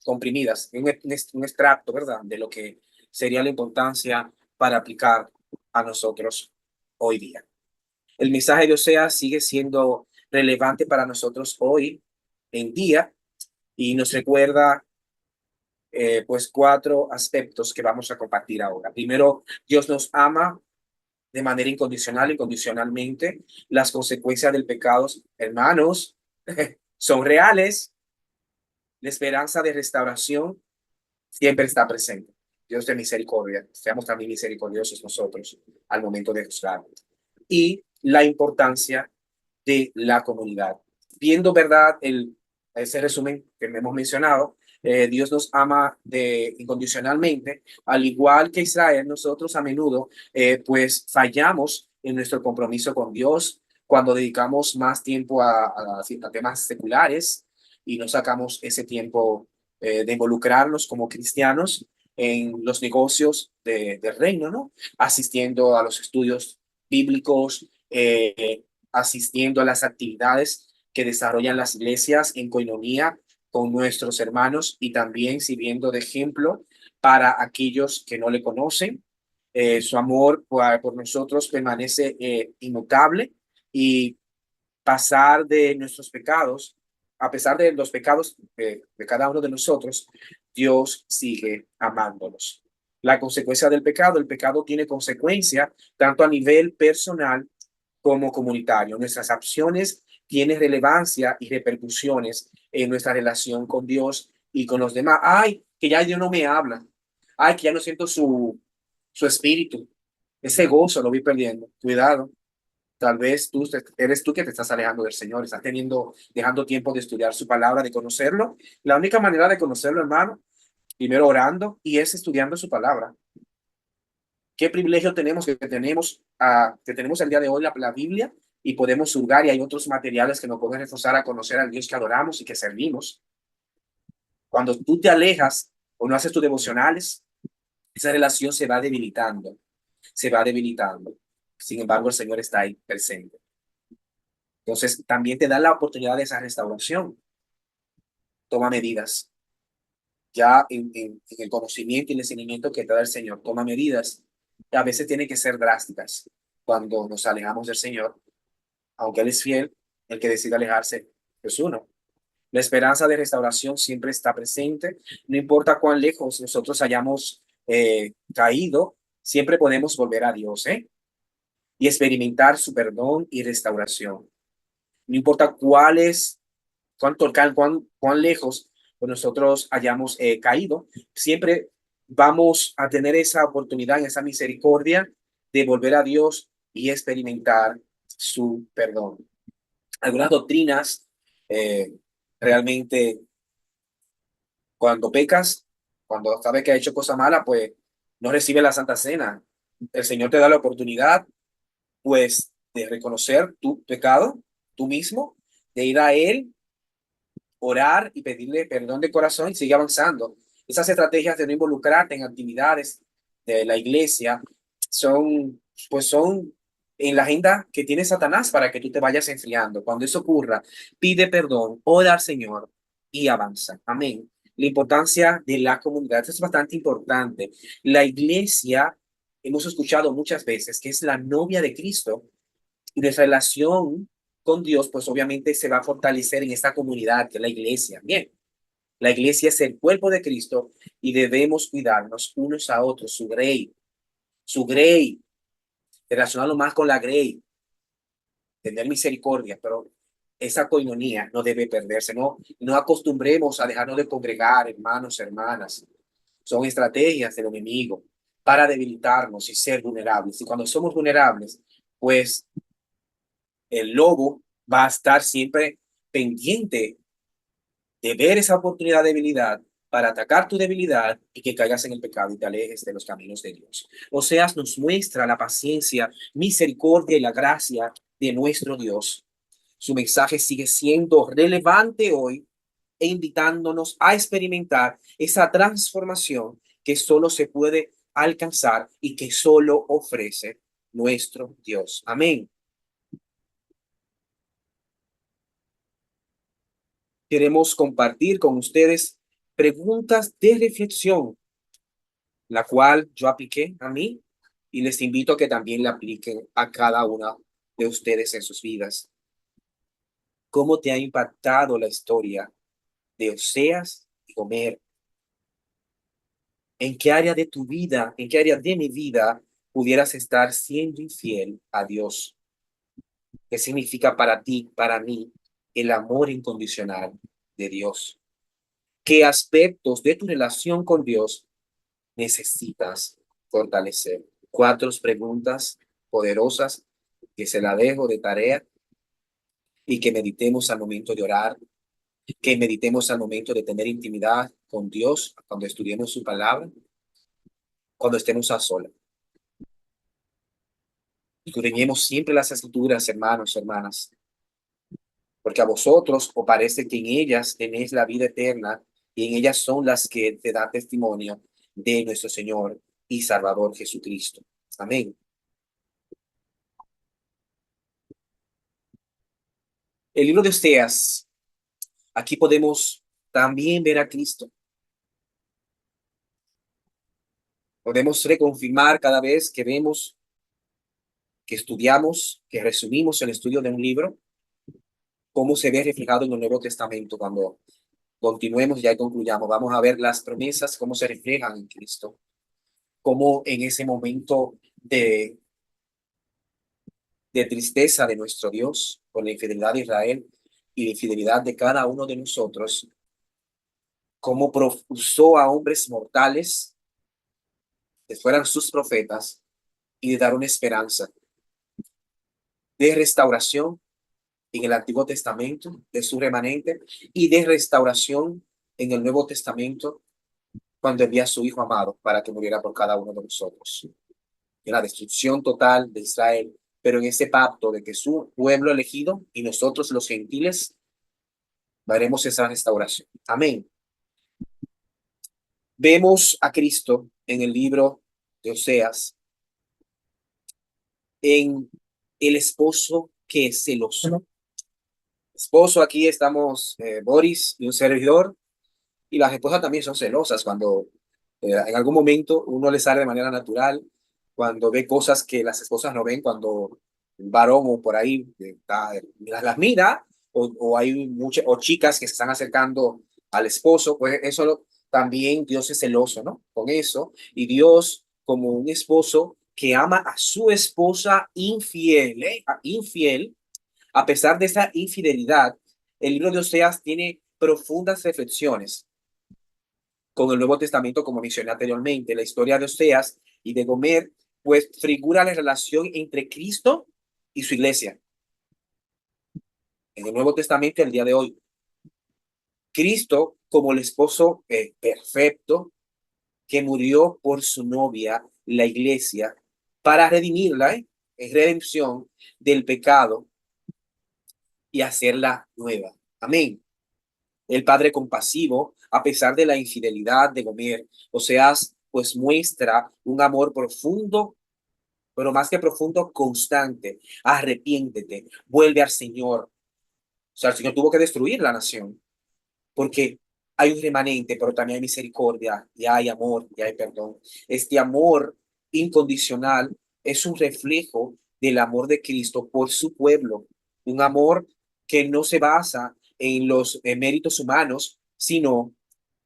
comprimidas, un extracto, ¿verdad? De lo que sería la importancia para aplicar a nosotros hoy día. El mensaje de Oseas sigue siendo relevante para nosotros hoy en día y nos recuerda pues cuatro aspectos que vamos a compartir ahora. Primero, Dios nos ama de manera incondicional, incondicionalmente. Las consecuencias del pecado, hermanos, son reales. La esperanza de restauración siempre está presente. Dios de misericordia, seamos también misericordiosos nosotros al momento de juzgar. Y la importancia de la comunidad. Viendo, ¿verdad? Ese resumen que hemos mencionado, Dios nos ama incondicionalmente, al igual que Israel, nosotros a menudo pues fallamos en nuestro compromiso con Dios cuando dedicamos más tiempo a temas seculares y no sacamos ese tiempo de involucrarnos como cristianos en los negocios del reino, ¿no? Asistiendo a los estudios bíblicos, asistiendo a las actividades que desarrollan las iglesias en coinonía con nuestros hermanos y también sirviendo de ejemplo para aquellos que no le conocen. Su amor por nosotros permanece inmutable y pasar de nuestros pecados, a pesar de los pecados de cada uno de nosotros, Dios sigue amándonos. La consecuencia del pecado, el pecado tiene consecuencia tanto a nivel personal como comunitario. Nuestras acciones tienen relevancia y repercusiones en nuestra relación con Dios y con los demás. Ay, que ya Dios no me habla. Ay, que ya no siento su espíritu. Ese gozo lo vi perdiendo. Cuidado. Tal vez eres tú que te estás alejando del Señor, estás dejando tiempo de estudiar su palabra, de conocerlo. La única manera de conocerlo, hermano, primero orando y es estudiando su palabra. Qué privilegio tenemos que tenemos el día de hoy la Biblia y podemos hurgar y hay otros materiales que nos pueden reforzar a conocer al Dios que adoramos y que servimos. Cuando tú te alejas o no haces tus devocionales, esa relación se va debilitando, se va debilitando. Sin embargo, el Señor está ahí presente. Entonces, también te da la oportunidad de esa restauración. Toma medidas. Ya en el conocimiento y el enseñamiento que te da el Señor, toma medidas. A veces tienen que ser drásticas cuando nos alejamos del Señor, aunque Él es fiel, el que decide alejarse es uno. La esperanza de restauración siempre está presente, no importa cuán lejos nosotros hayamos caído, siempre podemos volver a Dios, ¿eh? Y experimentar su perdón y restauración. No importa cuán lejos nosotros hayamos caído, siempre vamos a tener esa oportunidad, esa misericordia de volver a Dios y experimentar su perdón. Algunas doctrinas eh, realmente cuando pecas, cuando sabes que has hecho cosa mala, pues no recibes la Santa Cena. El Señor te da la oportunidad, pues, de reconocer tu pecado, tú mismo, de ir a Él, orar y pedirle perdón de corazón y sigue avanzando. Esas estrategias de no involucrarte en actividades de la iglesia son en la agenda que tiene Satanás para que tú te vayas enfriando. Cuando eso ocurra, pide perdón, ora al Señor y avanza. Amén. La importancia de la comunidad, esto es bastante importante. La iglesia, hemos escuchado muchas veces que es la novia de Cristo y nuestra relación con Dios, pues obviamente se va a fortalecer en esta comunidad que es la iglesia. Bien, la iglesia es el cuerpo de Cristo y debemos cuidarnos unos a otros, su grey, relacionarlo más con la grey, tener misericordia, pero esa coinonía no debe perderse, no acostumbremos a dejarnos de congregar, hermanos, hermanas. Son estrategias del enemigo para debilitarnos y ser vulnerables. Y cuando somos vulnerables, pues el lobo va a estar siempre pendiente de ver esa oportunidad de debilidad para atacar tu debilidad y que caigas en el pecado y te alejes de los caminos de Dios. Oseas nos muestra la paciencia, misericordia y la gracia de nuestro Dios. Su mensaje sigue siendo relevante hoy e invitándonos a experimentar esa transformación que solo se puede alcanzar y que solo ofrece nuestro Dios. Amén. Queremos compartir con ustedes preguntas de reflexión, la cual yo apliqué a mí y les invito a que también la apliquen a cada una de ustedes en sus vidas. ¿Cómo te ha impactado la historia de Oseas y Gomer? ¿En qué área de tu vida, en qué área de mi vida pudieras estar siendo infiel a Dios? ¿Qué significa para ti, para mí, el amor incondicional de Dios? ¿Qué aspectos de tu relación con Dios necesitas fortalecer? Cuatro preguntas poderosas que se la dejo de tarea y que meditemos al momento de orar, que meditemos al momento de tener intimidad con Dios cuando estudiemos su palabra, cuando estemos a solas. Escudriñemos siempre las escrituras, hermanos, hermanas, porque a vosotros os parece que en ellas tenéis la vida eterna y en ellas son las que te dan testimonio de nuestro Señor y Salvador Jesucristo. Amén. El libro de Oseas, aquí podemos también ver a Cristo. Podemos reconfirmar cada vez que vemos, que estudiamos, que resumimos el estudio de un libro, cómo se ve reflejado en el Nuevo Testamento. Cuando continuemos ya y concluyamos, vamos a ver las promesas, cómo se reflejan en Cristo, cómo en ese momento de tristeza de nuestro Dios por la infidelidad de Israel y la infidelidad de cada uno de nosotros, cómo usó a hombres mortales que fueran sus profetas y de dar una esperanza de restauración en el Antiguo Testamento de su remanente y de restauración en el Nuevo Testamento cuando envía a su Hijo amado para que muriera por cada uno de nosotros. En la destrucción total de Israel, pero en ese pacto de que su pueblo elegido y nosotros los gentiles veremos esa restauración. Amén. Vemos a Cristo en el libro de Oseas, en el esposo que es celoso. Esposo, aquí estamos Boris y un servidor, y las esposas también son celosas cuando en algún momento uno le sale de manera natural, cuando ve cosas que las esposas no ven, cuando un varón o por ahí las mira, o hay muchas o chicas que se están acercando al esposo, pues también Dios es celoso, ¿no? Con eso, y Dios como un esposo que ama a su esposa infiel, infiel, a pesar de esa infidelidad, el libro de Oseas tiene profundas reflexiones con el Nuevo Testamento, como mencioné anteriormente. La historia de Oseas y de Gomer, pues figura la relación entre Cristo y su iglesia. En el Nuevo Testamento, el día de hoy, Cristo como el esposo perfecto que murió por su novia, la iglesia, para redimirla, en redención del pecado y hacerla nueva. Amén. El Padre compasivo, a pesar de la infidelidad de Gomer, Oseas, pues muestra un amor profundo, pero más que profundo, constante. Arrepiéntete, vuelve al Señor. O sea, el Señor tuvo que destruir la nación, porque hay un remanente, pero también hay misericordia, y hay amor, y hay perdón. Este amor incondicional es un reflejo del amor de Cristo por su pueblo, un amor que no se basa en los méritos humanos, sino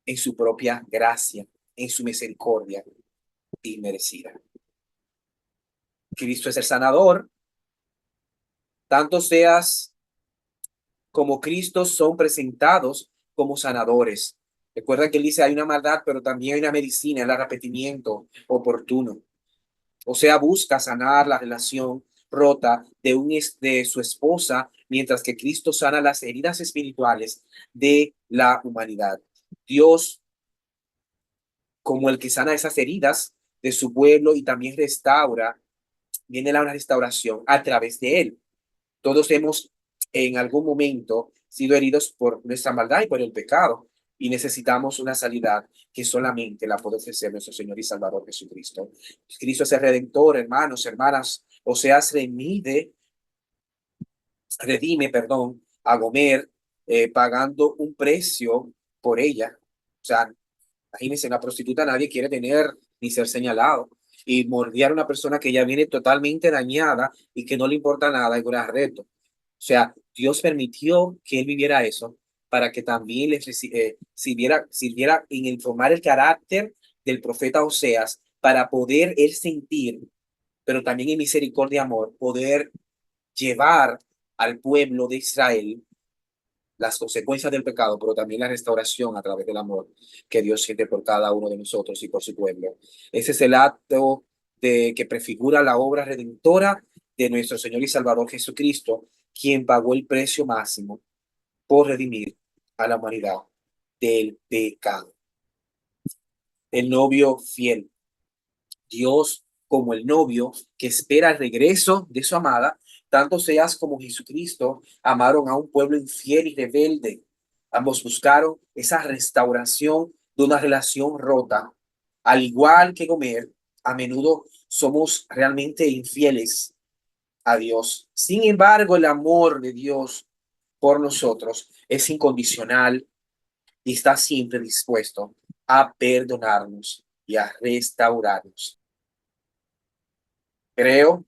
en su propia gracia, en su misericordia inmerecida. Cristo es el sanador, tanto Seas como Cristo son presentados como sanadores. Recuerda que él dice hay una maldad, pero también hay una medicina, el arrepentimiento oportuno. O sea, busca sanar la relación rota de su esposa, mientras que Cristo sana las heridas espirituales de la humanidad. Dios, como el que sana esas heridas de su pueblo y también restaura, viene la restauración a través de él. Todos hemos en algún momento sido heridos por nuestra maldad y por el pecado. y necesitamos una sanidad que solamente la puede ofrecer nuestro Señor y Salvador Jesucristo. Cristo es el Redentor, hermanos, hermanas. Oseas redime, perdón, a Gomer, pagando un precio por ella. O sea, imagínense, una prostituta nadie quiere tener ni ser señalado. Y mordiar a una persona que ya viene totalmente dañada y que no le importa nada es un gran reto. O sea, Dios permitió que él viviera eso para que también sirviera en el formar el carácter del profeta Oseas para poder él sentir, pero también en misericordia y amor, poder llevar al pueblo de Israel las consecuencias del pecado, pero también la restauración a través del amor que Dios siente por cada uno de nosotros y por su pueblo. Ese es el acto que prefigura la obra redentora de nuestro Señor y Salvador Jesucristo, quien pagó el precio máximo por redimir a la humanidad del pecado. El novio fiel. Dios como el novio que espera el regreso de su amada, tanto Seas como Jesucristo amaron a un pueblo infiel y rebelde. Ambos buscaron esa restauración de una relación rota. Al igual que Gomer, a menudo somos realmente infieles a Dios. Sin embargo, el amor de Dios por nosotros es incondicional y está siempre dispuesto a perdonarnos y a restaurarnos. Creo,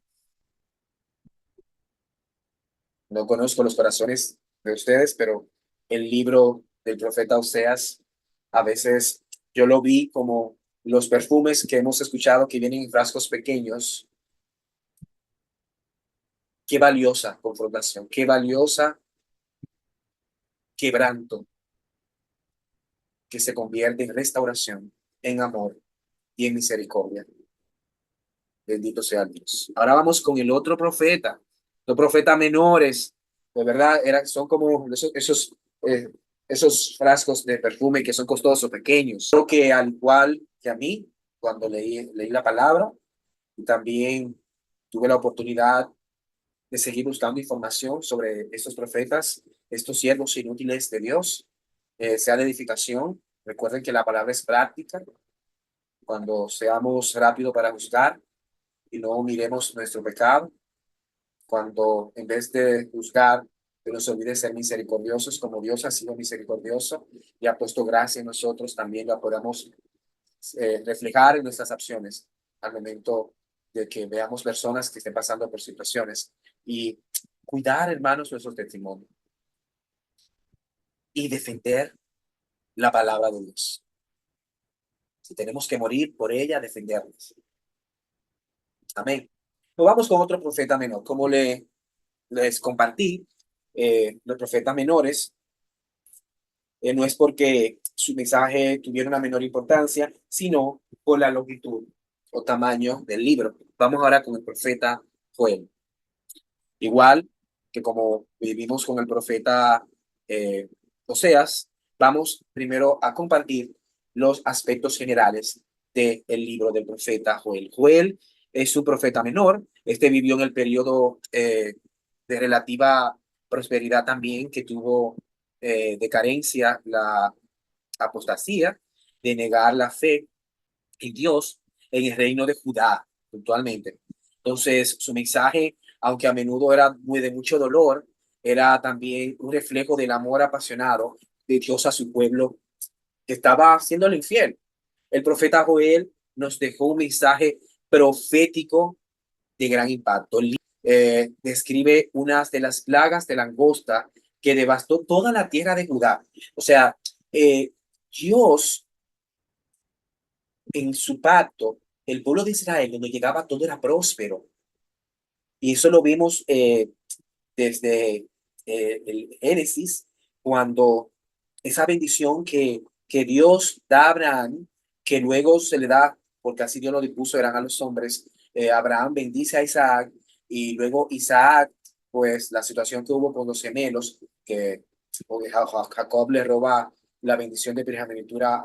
no conozco los corazones de ustedes, pero el libro del profeta Oseas, a veces yo lo vi como los perfumes que hemos escuchado que vienen en frascos pequeños. Qué valiosa confrontación, qué valiosa quebranto que se convierte en restauración, en amor y en misericordia. Bendito sea Dios. Ahora vamos con el otro profeta, los profetas menores, de verdad, son como eh, esos frascos de perfume que son costosos, pequeños. Creo que al igual que a mí, cuando leí la palabra, y también tuve la oportunidad de seguir buscando información sobre estos profetas, estos siervos inútiles de Dios, sea de edificación. Recuerden que la palabra es práctica. Cuando seamos rápidos para juzgar, y no miremos nuestro pecado, cuando en vez de juzgar, que nos olvide ser misericordiosos como Dios ha sido misericordioso y ha puesto gracia en nosotros, también la podamos reflejar en nuestras acciones al momento de que veamos personas que estén pasando por situaciones y cuidar, hermanos, nuestro testimonio y defender la palabra de Dios. Si tenemos que morir por ella, defendernos. Amén. Pues vamos con otro profeta menor. Como les compartí, los profetas menores, no es porque su mensaje tuviera una menor importancia, sino por la longitud o tamaño del libro. Vamos ahora con el profeta Joel. Igual que como vivimos con el profeta eh, Oseas, vamos primero a compartir los aspectos generales del libro del profeta Joel. Joel es un profeta menor. Este vivió en el periodo de relativa prosperidad también que tuvo de carencia la apostasía, de negar la fe en Dios en el reino de Judá, puntualmente. Entonces, su mensaje, aunque a menudo era muy de mucho dolor, era también un reflejo del amor apasionado de Dios a su pueblo que estaba haciéndole infiel. El profeta Joel nos dejó un mensaje profético de gran impacto. Describe unas de las plagas de langosta que devastó toda la tierra de Judá. O sea, Dios en su pacto, el pueblo de Israel, donde llegaba todo era próspero. Y eso lo vimos desde el Génesis, cuando esa bendición que Dios da a Abraham, que luego se le da, porque así Dios lo dispuso, eran a los hombres, Abraham bendice a Isaac y luego Isaac, pues la situación que hubo con los gemelos, que Jacob le roba la bendición de primogenitura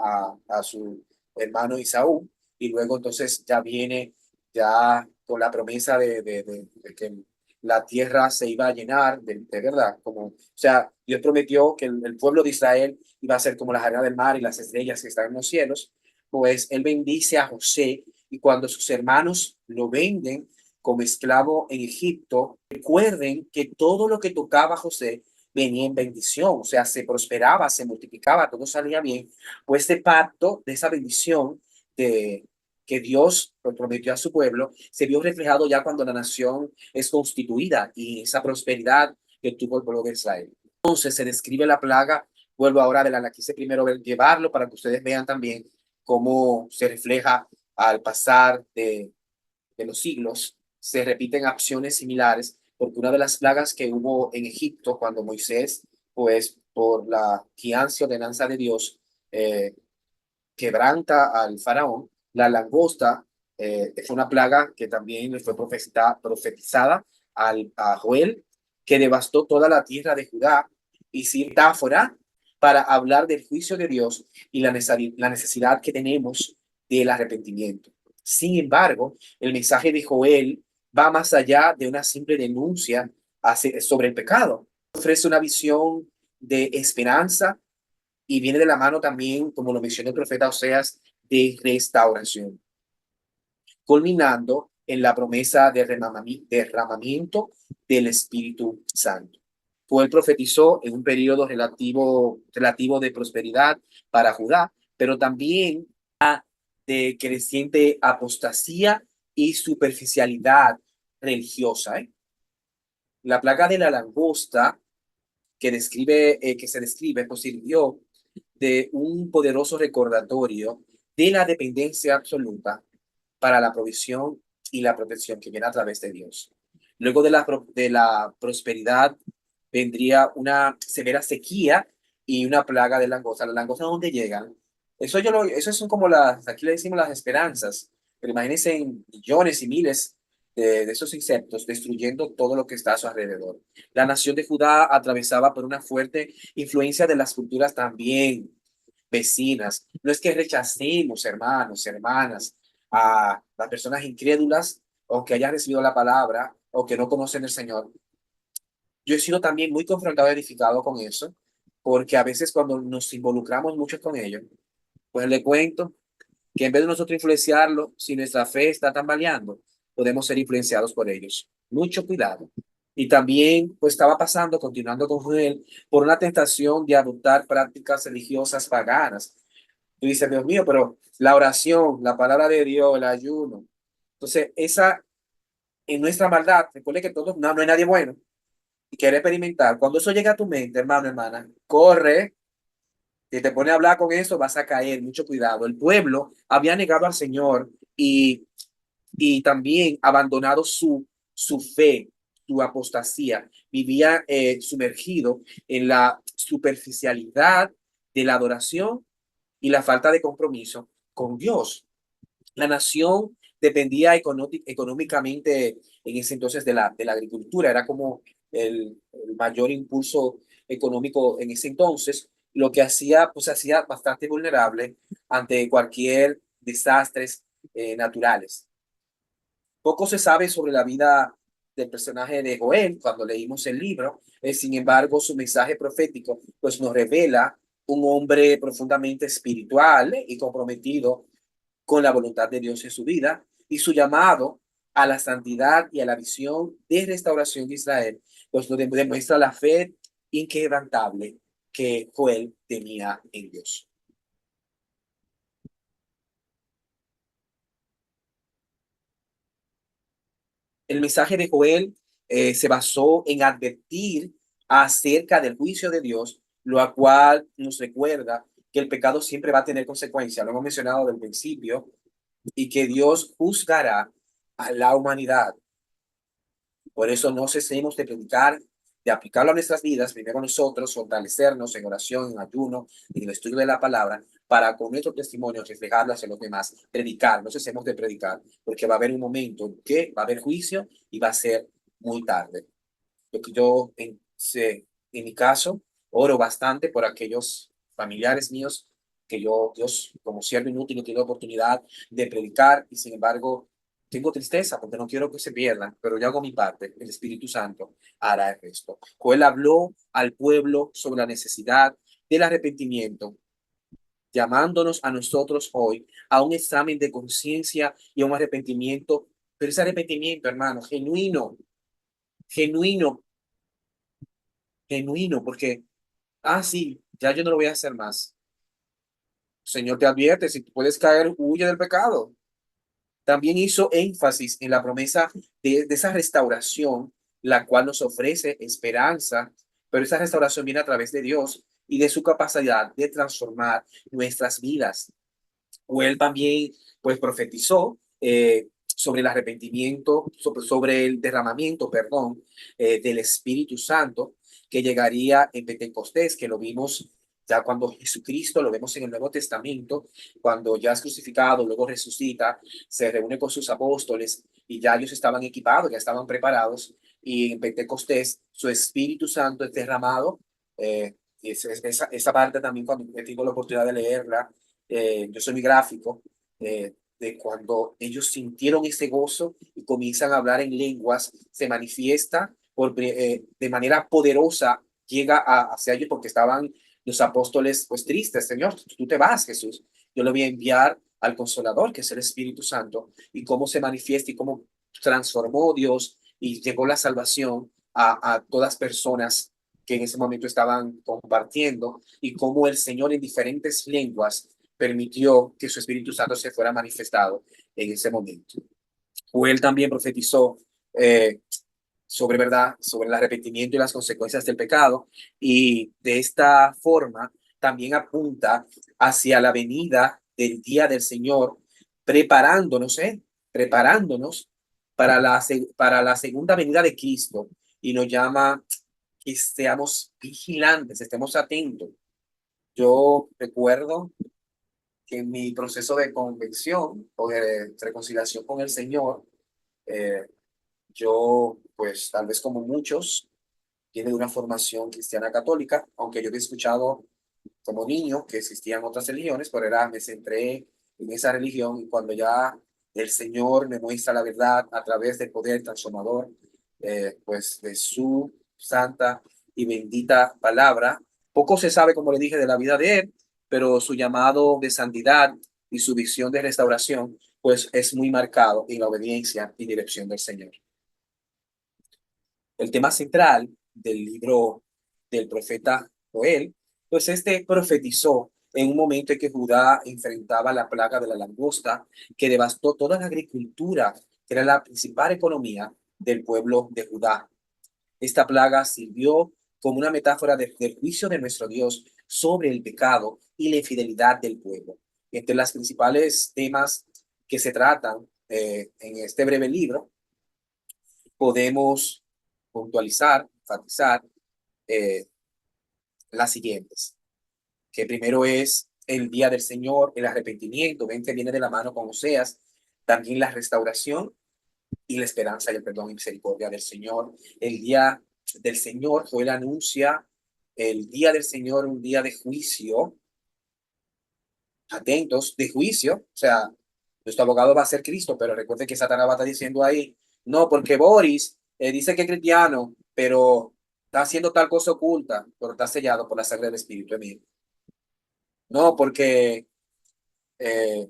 a su hermano Isaú, y luego entonces ya viene ya con la promesa de que la tierra se iba a llenar de verdad, como, o sea, Dios prometió que el pueblo de Israel iba a ser como la arena del mar y las estrellas que están en los cielos, pues él bendice a José y cuando sus hermanos lo venden como esclavo en Egipto, recuerden que todo lo que tocaba a José venía en bendición, o sea, se prosperaba, se multiplicaba, todo salía bien, pues este pacto de esa bendición de que Dios prometió a su pueblo, se vio reflejado ya cuando la nación es constituida y esa prosperidad que tuvo el pueblo de Israel. Entonces se describe la plaga, vuelvo ahora de la quise primero llevarlo para que ustedes vean también cómo se refleja al pasar de los siglos, se repiten acciones similares, porque una de las plagas que hubo en Egipto cuando Moisés, pues por la guianza y ordenanza de Dios, eh, quebranta al faraón, la langosta es una plaga que también le fue profetizada a Joel, que devastó toda la tierra de Judá y sin metáfora para hablar del juicio de Dios y la necesidad que tenemos del arrepentimiento. Sin embargo, el mensaje de Joel va más allá de una simple denuncia sobre el pecado. Ofrece una visión de esperanza y viene de la mano también, como lo mencionó el profeta Oseas, de restauración, culminando en la promesa de derramamiento del Espíritu Santo. Pues él profetizó en un periodo relativo de prosperidad para Judá, pero también de creciente apostasía y superficialidad religiosa. La plaga de la langosta que se describe, pues sirvió de un poderoso recordatorio de la dependencia absoluta para la provisión y la protección que viene a través de Dios. Luego de la prosperidad vendría una severa sequía y una plaga de langosta. ¿Las langostas dónde llegan? Eso son como aquí le decimos las esperanzas, pero imagínense en millones y miles de esos insectos destruyendo todo lo que está a su alrededor. La nación de Judá atravesaba por una fuerte influencia de las culturas también vecinas. No es que rechacemos, hermanos, hermanas, a las personas incrédulas o que hayan recibido la palabra o que no conocen el Señor. Yo he sido también muy confrontado y edificado con eso, porque a veces cuando nos involucramos mucho con ellos, pues le cuento que en vez de nosotros influenciarlo, si nuestra fe está tambaleando, podemos ser influenciados por ellos. Mucho cuidado. Y también, pues estaba pasando, continuando con él, por una tentación de adoptar prácticas religiosas paganas. Tú dices, Dios mío, pero la oración, la palabra de Dios, el ayuno. Entonces, esa, en nuestra maldad, recuerde que todos, no hay nadie bueno y quiere experimentar. Cuando eso llega a tu mente, hermano, hermana, corre, que te pone a hablar con eso, vas a caer, mucho cuidado. El pueblo había negado al Señor y también abandonado su fe, su apostasía. Vivía sumergido en la superficialidad de la adoración y la falta de compromiso con Dios. La nación dependía económicamente en ese entonces de la agricultura, era como el mayor impulso económico en ese entonces, lo que hacía, pues hacía bastante vulnerable ante cualquier desastres naturales. Poco se sabe sobre la vida del personaje de Joel cuando leímos el libro, sin embargo, su mensaje profético pues nos revela un hombre profundamente espiritual y comprometido con la voluntad de Dios en su vida y su llamado a la santidad y a la visión de restauración de Israel, pues nos demuestra la fe inquebrantable que Joel tenía en Dios. El mensaje de Joel se basó en advertir acerca del juicio de Dios, lo cual nos recuerda que el pecado siempre va a tener consecuencias, lo hemos mencionado del principio, y que Dios juzgará a la humanidad. Por eso no cesemos de predicar, de aplicarlo a nuestras vidas, primero nosotros, fortalecernos en oración, en ayuno, en el estudio de la palabra, para con nuestro testimonio reflejarlo hacia los demás, predicar, no cesemos de predicar, porque va a haber un momento que va a haber juicio y va a ser muy tarde. Lo que yo, en mi caso, oro bastante por aquellos familiares míos que Dios, como siervo inútil, no tiene oportunidad de predicar y sin embargo tengo tristeza porque no quiero que se pierdan, pero yo hago mi parte, el Espíritu Santo hará el resto. Joel habló al pueblo sobre la necesidad del arrepentimiento, llamándonos a nosotros hoy a un examen de conciencia y a un arrepentimiento, pero ese arrepentimiento, hermano, genuino, genuino, genuino, porque, sí, ya yo no lo voy a hacer más. El Señor te advierte, si tú puedes caer, huye del pecado. También hizo énfasis en la promesa de esa restauración, la cual nos ofrece esperanza, pero esa restauración viene a través de Dios y de su capacidad de transformar nuestras vidas. O él también, pues, profetizó sobre el arrepentimiento, sobre el derramamiento, perdón, del Espíritu Santo que llegaría en Pentecostés, que lo vimos ya cuando Jesucristo, lo vemos en el Nuevo Testamento, cuando ya es crucificado, luego resucita, se reúne con sus apóstoles y ya ellos estaban equipados, ya estaban preparados, y en Pentecostés su Espíritu Santo es derramado. Esa parte también, cuando tengo la oportunidad de leerla, yo soy muy gráfico, de cuando ellos sintieron ese gozo y comienzan a hablar en lenguas, se manifiesta de manera poderosa, llega hacia ellos porque estaban los apóstoles pues tristes. Señor, tú te vas, Jesús, yo le voy a enviar al Consolador, que es el Espíritu Santo, y cómo se manifiesta y cómo transformó Dios y llegó la salvación a todas personas que en ese momento estaban compartiendo, y cómo el Señor en diferentes lenguas permitió que su Espíritu Santo se fuera manifestado en ese momento. O él también profetizó sobre verdad, sobre el arrepentimiento y las consecuencias del pecado, y de esta forma también apunta hacia la venida del día del Señor, preparándonos, preparándonos para la segunda venida de Cristo, y nos llama que seamos vigilantes, estemos atentos. Yo recuerdo que en mi proceso de convención o de reconciliación con el Señor, eh, yo, pues tal vez como muchos, viene de una formación cristiana católica, aunque yo había escuchado como niño que existían otras religiones, pero me centré en esa religión, y cuando ya el Señor me muestra la verdad a través del poder transformador, pues de su santa y bendita palabra, poco se sabe, como le dije, de la vida de él, pero su llamado de santidad y su visión de restauración, pues es muy marcado en la obediencia y dirección del Señor. El tema central del libro del profeta Joel, pues este profetizó en un momento en que Judá enfrentaba la plaga de la langosta, que devastó toda la agricultura, que era la principal economía del pueblo de Judá. Esta plaga sirvió como una metáfora del juicio de nuestro Dios sobre el pecado y la infidelidad del pueblo. Entre las principales temas que se tratan en este breve libro, podemos puntualizar, enfatizar eh, las siguientes, que primero es el día del Señor, el arrepentimiento, ven que viene de la mano con Oseas, también la restauración y la esperanza y el perdón y misericordia del Señor. El día del Señor, Joel anuncia el día del Señor, un día de juicio, atentos, de juicio, o sea, nuestro abogado va a ser Cristo, pero recuerden que Satanás va a estar diciendo ahí, no, porque Boris dice que es cristiano, pero está haciendo tal cosa oculta, pero está sellado por la sangre del Espíritu mío. No, porque, eh,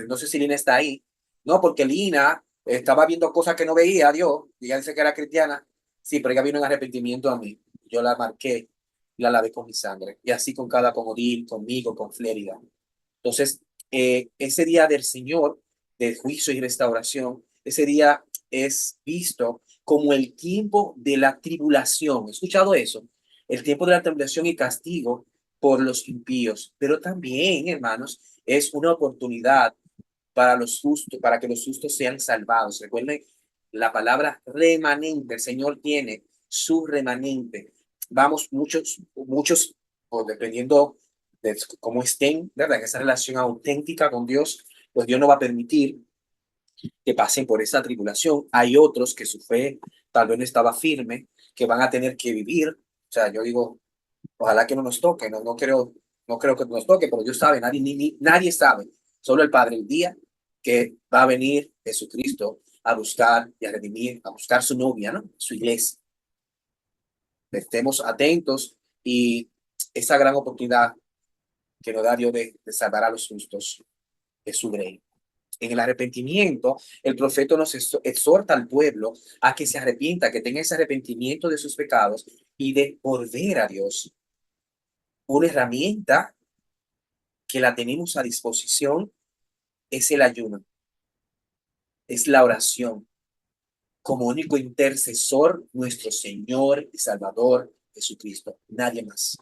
no sé si Lina está ahí, no, porque Lina estaba viendo cosas que no veía a Dios, y ella dice que era cristiana, sí, pero ella vino en arrepentimiento a mí, yo la marqué, la lavé con mi sangre, y así con cada comodín, conmigo, con Flérida. Entonces, ese día del Señor, de juicio y restauración, ese día es visto como el tiempo de la tribulación. ¿He escuchado eso? El tiempo de la tribulación y castigo por los impíos. Pero también, hermanos, es una oportunidad para los justos, para que los justos sean salvados. Recuerden la palabra remanente. El Señor tiene su remanente. Vamos, muchos, o dependiendo de cómo estén, ¿verdad? En esa relación auténtica con Dios, pues Dios no va a permitir que pasen por esa tribulación. Hay otros que su fe tal vez no estaba firme, que van a tener que vivir. O sea, yo digo, ojalá que no nos toque, no creo que nos toque, pero Dios sabe, nadie sabe, solo el Padre. El día que va a venir Jesucristo a buscar y a redimir, a buscar su novia, ¿no? Su iglesia. Estemos atentos y esa gran oportunidad que nos da Dios de salvar a los justos es su reino. En el arrepentimiento, el profeta nos exhorta al pueblo a que se arrepienta, que tenga ese arrepentimiento de sus pecados y de volver a Dios. Una herramienta que la tenemos a disposición es el ayuno, es la oración. Como único intercesor, nuestro Señor y Salvador Jesucristo, nadie más.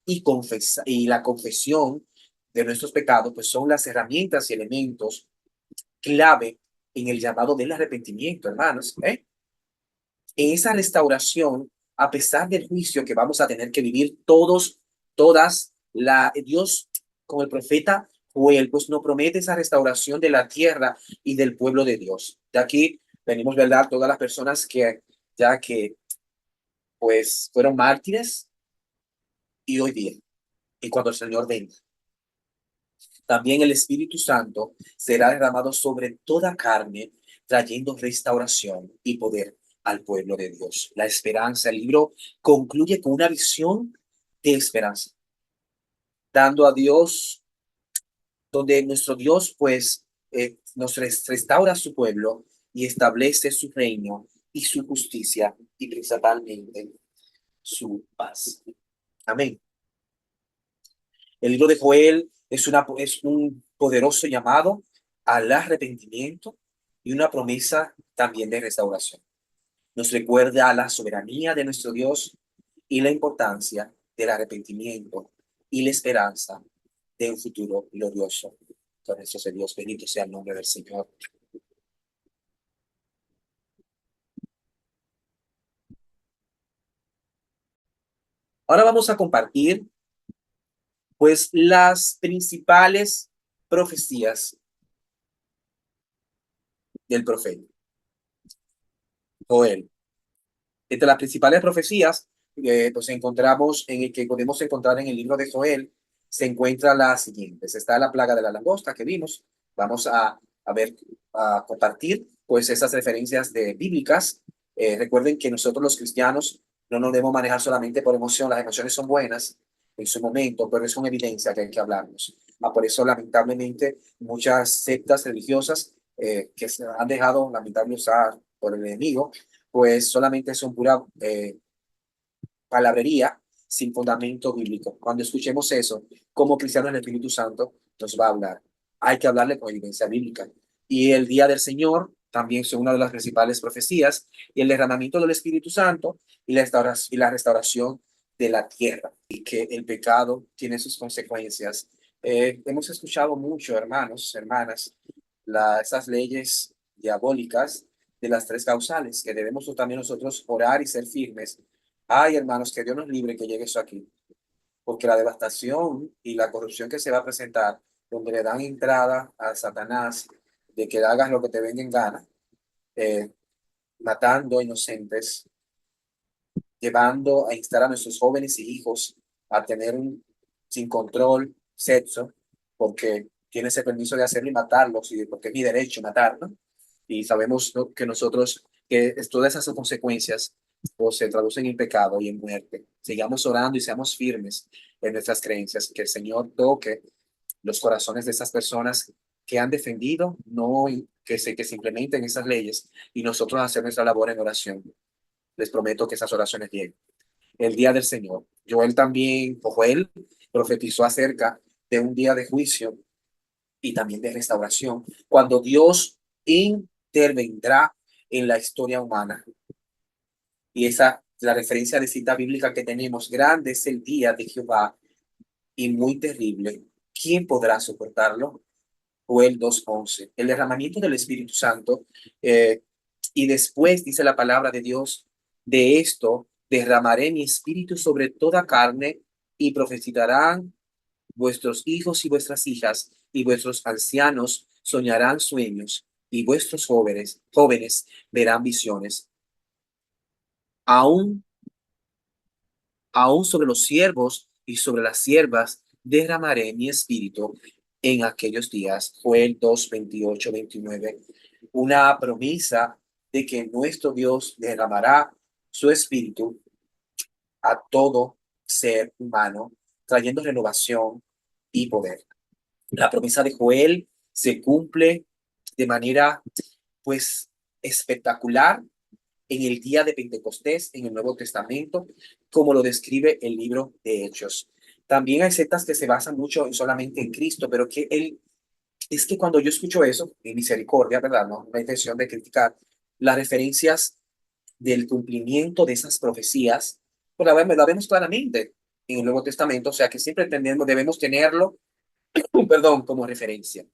Y la confesión de nuestros pecados, pues son las herramientas y elementos clave en el llamado del arrepentimiento, hermanos. En esa restauración, a pesar del juicio que vamos a tener que vivir todas, Dios con el profeta Joel, pues nos promete esa restauración de la tierra y del pueblo de Dios. De aquí venimos, ¿verdad? Todas las personas que pues fueron mártires y hoy día, y cuando el Señor venga. También el Espíritu Santo será derramado sobre toda carne, trayendo restauración y poder al pueblo de Dios. La esperanza, el libro concluye con una visión de esperanza, dando a Dios, donde nuestro Dios pues nos restaura a su pueblo y establece su reino y su justicia y principalmente su paz. Amén. El libro de Joel es un poderoso llamado al arrepentimiento y una promesa también de restauración. Nos recuerda la soberanía de nuestro Dios y la importancia del arrepentimiento y la esperanza de un futuro glorioso. Con eso sea Dios, bendito sea el nombre del Señor. Ahora vamos a compartir pues las principales profecías del profeta Joel. Entre las principales profecías, pues encontramos en el que podemos encontrar en el libro de Joel, se encuentra la siguiente. Está la plaga de la langosta que vimos. Vamos a ver, a compartir pues esas referencias bíblicas. Recuerden que nosotros los cristianos no nos debemos manejar solamente por emoción. Las emociones son buenas en su momento, pero es una evidencia que hay que hablarnos. Por eso, lamentablemente, muchas sectas religiosas que se han dejado, lamentablemente, usar por el enemigo, pues solamente son pura palabrería sin fundamento bíblico. Cuando escuchemos eso, como cristianos el Espíritu Santo nos va a hablar. Hay que hablarle con evidencia bíblica. Y el día del Señor también son una de las principales profecías, y el derramamiento del Espíritu Santo y la restauración de la tierra, y que el pecado tiene sus consecuencias. Hemos escuchado mucho, hermanos, hermanas, esas leyes diabólicas de las tres causales, que debemos también nosotros orar y ser firmes. Ay, hermanos, que Dios nos libre que llegue eso aquí, porque la devastación y la corrupción que se va a presentar, donde le dan entrada a Satanás de que hagas lo que te venga en gana, eh, matando inocentes, llevando a instar a nuestros jóvenes y hijos a tener un sin control sexo, porque tiene ese permiso de hacerlo y matarlos, y porque es mi derecho matarlo. Y sabemos, ¿no?, que nosotros, que todas esas consecuencias pues, se traducen en pecado y en muerte. Sigamos orando y seamos firmes en nuestras creencias, que el Señor toque los corazones de esas personas que han defendido, no que se implementen esas leyes, y nosotros hacer nuestra labor en oración. Les prometo que esas oraciones lleguen. El día del Señor. Joel profetizó acerca de un día de juicio y también de restauración, cuando Dios intervendrá en la historia humana. Y la referencia de cita bíblica que tenemos: grande es el día de Jehová y muy terrible. ¿Quién podrá soportarlo? Joel 2:11. El derramamiento del Espíritu Santo, y después dice la palabra de Dios: de esto derramaré mi espíritu sobre toda carne, y profetizarán vuestros hijos y vuestras hijas, y vuestros ancianos soñarán sueños, y vuestros jóvenes verán visiones. Aún, aún sobre los siervos y sobre las siervas derramaré mi espíritu, en aquellos días. Joel 2, 28, 29. Una promesa de que nuestro Dios derramará su espíritu a todo ser humano, trayendo renovación y poder. La promesa de Joel se cumple de manera, pues, espectacular en el día de Pentecostés, en el Nuevo Testamento, como lo describe el libro de Hechos. También hay sectas que se basan mucho solamente en Cristo, pero que él, es que cuando yo escucho eso, en misericordia, ¿verdad? No la intención de criticar las referencias del cumplimiento de esas profecías, pues la vemos claramente en el Nuevo Testamento, o sea que siempre debemos tenerlo, perdón, como referencia.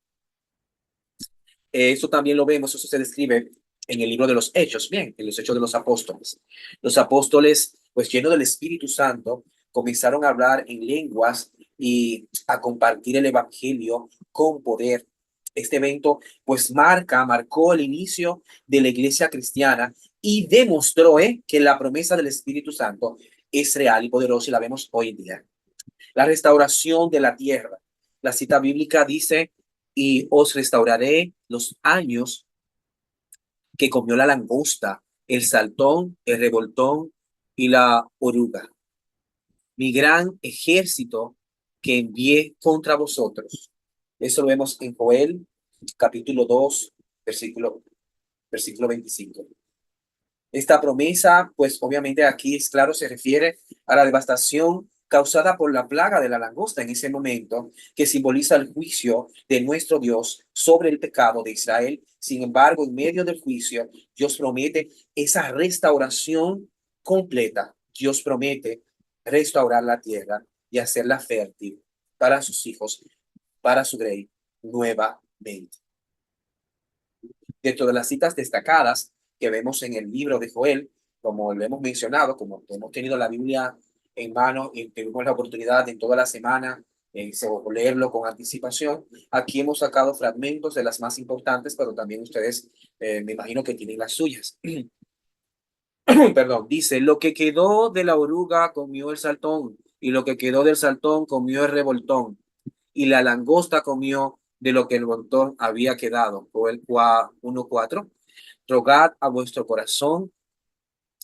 Eso también lo vemos, eso se describe en el libro de los Hechos, bien, en los Hechos de los Apóstoles. Los apóstoles, pues llenos del Espíritu Santo, comenzaron a hablar en lenguas y a compartir el Evangelio con poder. Este evento, pues marcó el inicio de la iglesia cristiana y demostró que la promesa del Espíritu Santo es real y poderosa y la vemos hoy en día. La restauración de la tierra. La cita bíblica dice, y os restauraré los años que comió la langosta, el saltón, el revoltón y la oruga. Mi gran ejército que envié contra vosotros. Eso lo vemos en Joel, capítulo 2, versículo 25. Esta promesa, pues obviamente aquí es claro, se refiere a la devastación causada por la plaga de la langosta en ese momento, que simboliza el juicio de nuestro Dios sobre el pecado de Israel. Sin embargo, en medio del juicio, Dios promete esa restauración completa. Dios promete restaurar la tierra y hacerla fértil para sus hijos, para su rey, nuevamente. Dentro de las citas destacadas que vemos en el libro de Joel, como lo hemos mencionado, como hemos tenido la Biblia en mano y tuvimos la oportunidad en toda la semana leerlo con anticipación, aquí hemos sacado fragmentos de las más importantes, pero también ustedes me imagino que tienen las suyas. Perdón, dice, lo que quedó de la oruga comió el saltón, y lo que quedó del saltón comió el revoltón, y la langosta comió de lo que el montón había quedado. O el 1:4. Rogad a vuestro corazón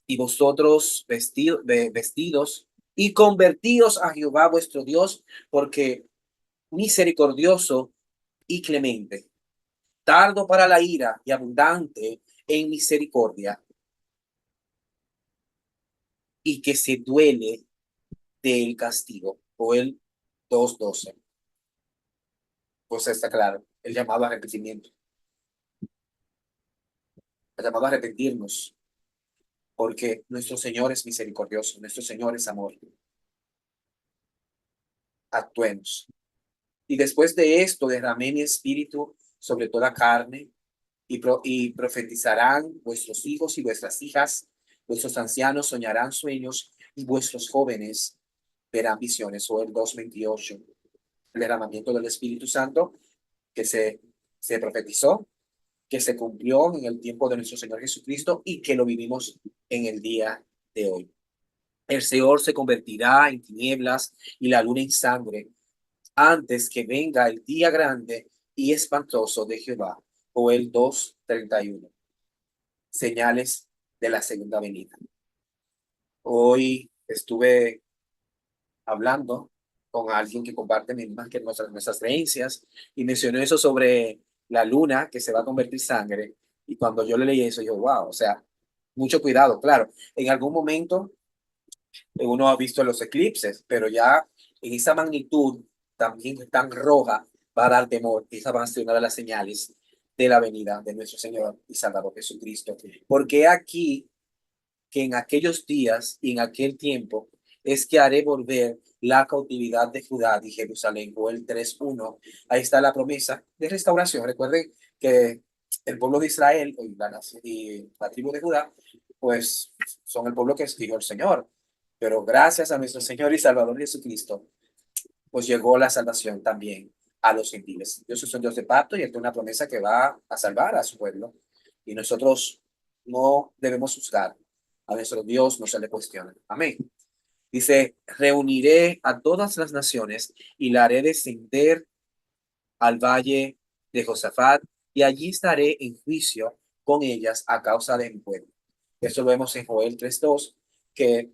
y vosotros vestidos y convertíos a Jehová vuestro Dios, porque misericordioso y clemente, tardo para la ira y abundante en misericordia, y que se duele del castigo. O el 2:12. Pues está claro, el llamado a arrepentimiento, el llamado a arrepentirnos, porque nuestro Señor es misericordioso, nuestro Señor es amor. Actuemos. Y después de esto derramé mi espíritu sobre toda carne y profetizarán vuestros hijos y vuestras hijas, vuestros ancianos soñarán sueños y vuestros jóvenes verán visiones. O el 2:28. El derramamiento del Espíritu Santo que se profetizó, que se cumplió en el tiempo de nuestro Señor Jesucristo y que lo vivimos en el día de hoy. El Señor se convertirá en tinieblas y la luna en sangre antes que venga el día grande y espantoso de Jehová. Joel 2:31. Señales de la segunda venida. Hoy estuve hablando con alguien que comparte mismas que nuestras creencias y mencionó eso sobre la luna que se va a convertir en sangre. Y cuando yo le leí eso, yo, wow, o sea, mucho cuidado, claro. En algún momento uno ha visto los eclipses, pero ya en esa magnitud también tan roja va a dar temor. Esa va a ser una de las señales de la venida de nuestro Señor y Salvador Jesucristo. Porque aquí, que en aquellos días y en aquel tiempo, es que haré volver la cautividad de Judá y Jerusalén. Joel 3:1. Ahí está la promesa de restauración. Recuerden que el pueblo de Israel y la tribu de Judá, pues son el pueblo que escogió el Señor. Pero gracias a nuestro Señor y Salvador Jesucristo, pues llegó la salvación también a los gentiles. Dios es un Dios de pacto y es una promesa que va a salvar a su pueblo. Y nosotros no debemos juzgar. A nuestro Dios no se le cuestiona. Amén. Dice, reuniré a todas las naciones y la haré descender al valle de Josafat, y allí estaré en juicio con ellas a causa de mi pueblo. Eso lo vemos en Joel 3:2, que,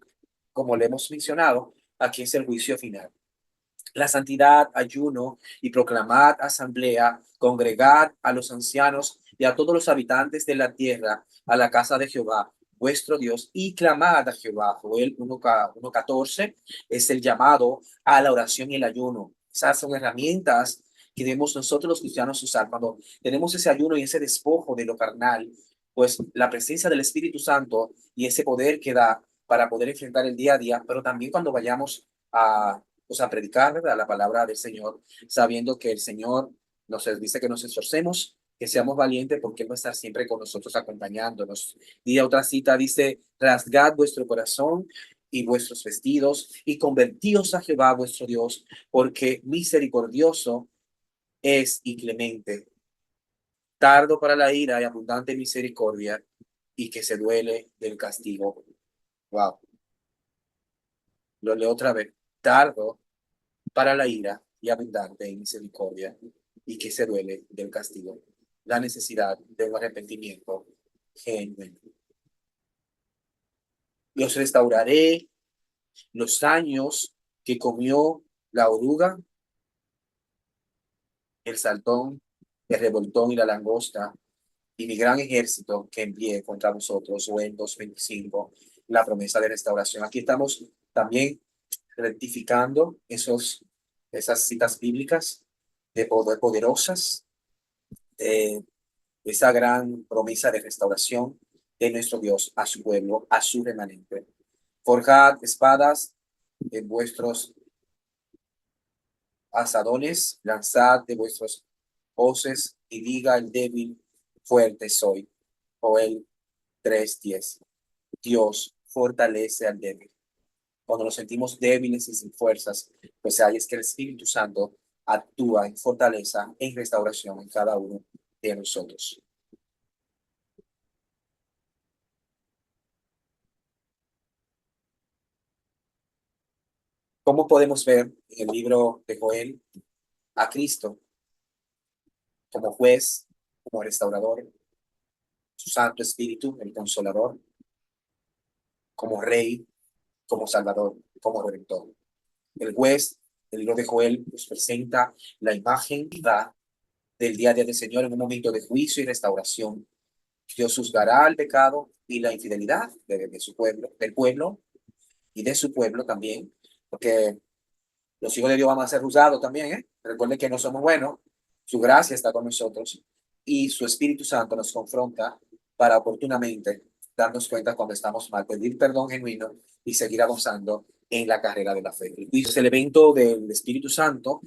como le hemos mencionado, aquí es el juicio final. La santidad, ayuno y proclamad asamblea, congregad a los ancianos y a todos los habitantes de la tierra a la casa de Jehová, vuestro Dios, y clamad a Jehová. Joel 1:14 es el llamado a la oración y el ayuno. Esas son herramientas que debemos nosotros los cristianos usar cuando tenemos ese ayuno y ese despojo de lo carnal, pues la presencia del Espíritu Santo y ese poder que da para poder enfrentar el día a día, pero también cuando vayamos a, pues, a predicar, ¿verdad?, la palabra del Señor, sabiendo que el Señor nos dice que nos esforcemos, que seamos valientes, porque Él va a estar siempre con nosotros acompañándonos. Y otra cita dice: rasgad vuestro corazón y vuestros vestidos y convertíos a Jehová vuestro Dios, porque misericordioso es y clemente, tardo para la ira y abundante misericordia, y que se duele del castigo. Wow. Lo leo otra vez. Tardo para la ira y abundante en misericordia, y que se duele del castigo. La necesidad de un arrepentimiento genuino. Y os restauraré los años que comió la oruga, el saltón, el revoltón y la langosta, y mi gran ejército que envié contra vosotros. O en 2:25, la promesa de restauración. Aquí estamos también rectificando esas citas bíblicas de poder poderosas, de esa gran promesa de restauración de nuestro Dios a su pueblo, a su remanente. Forjad espadas en vuestros asadones, lanzad de vuestros hoces, y diga el débil: fuerte soy. Joel 3:10. Dios fortalece al débil. Cuando nos sentimos débiles y sin fuerzas, pues ahí es que el Espíritu Santo actúa en fortaleza, en restauración en cada uno de nosotros. ¿Cómo podemos ver en el libro de Joel a Cristo como juez, como restaurador, su Santo Espíritu, el Consolador, como Rey, como Salvador, como Redentor? El juez del libro de Joel nos presenta la imagen viva del día a día del Señor en un momento de juicio y restauración. Dios juzgará el pecado y la infidelidad de su pueblo, del pueblo y de su pueblo también, porque los hijos de Dios van a ser juzgados también, ¿eh? Recuerden que no somos buenos, su gracia está con nosotros y su Espíritu Santo nos confronta para oportunamente darnos cuenta cuando estamos mal, pedir perdón genuino y seguir avanzando en la carrera de la fe. El juicio es el evento del Espíritu Santo,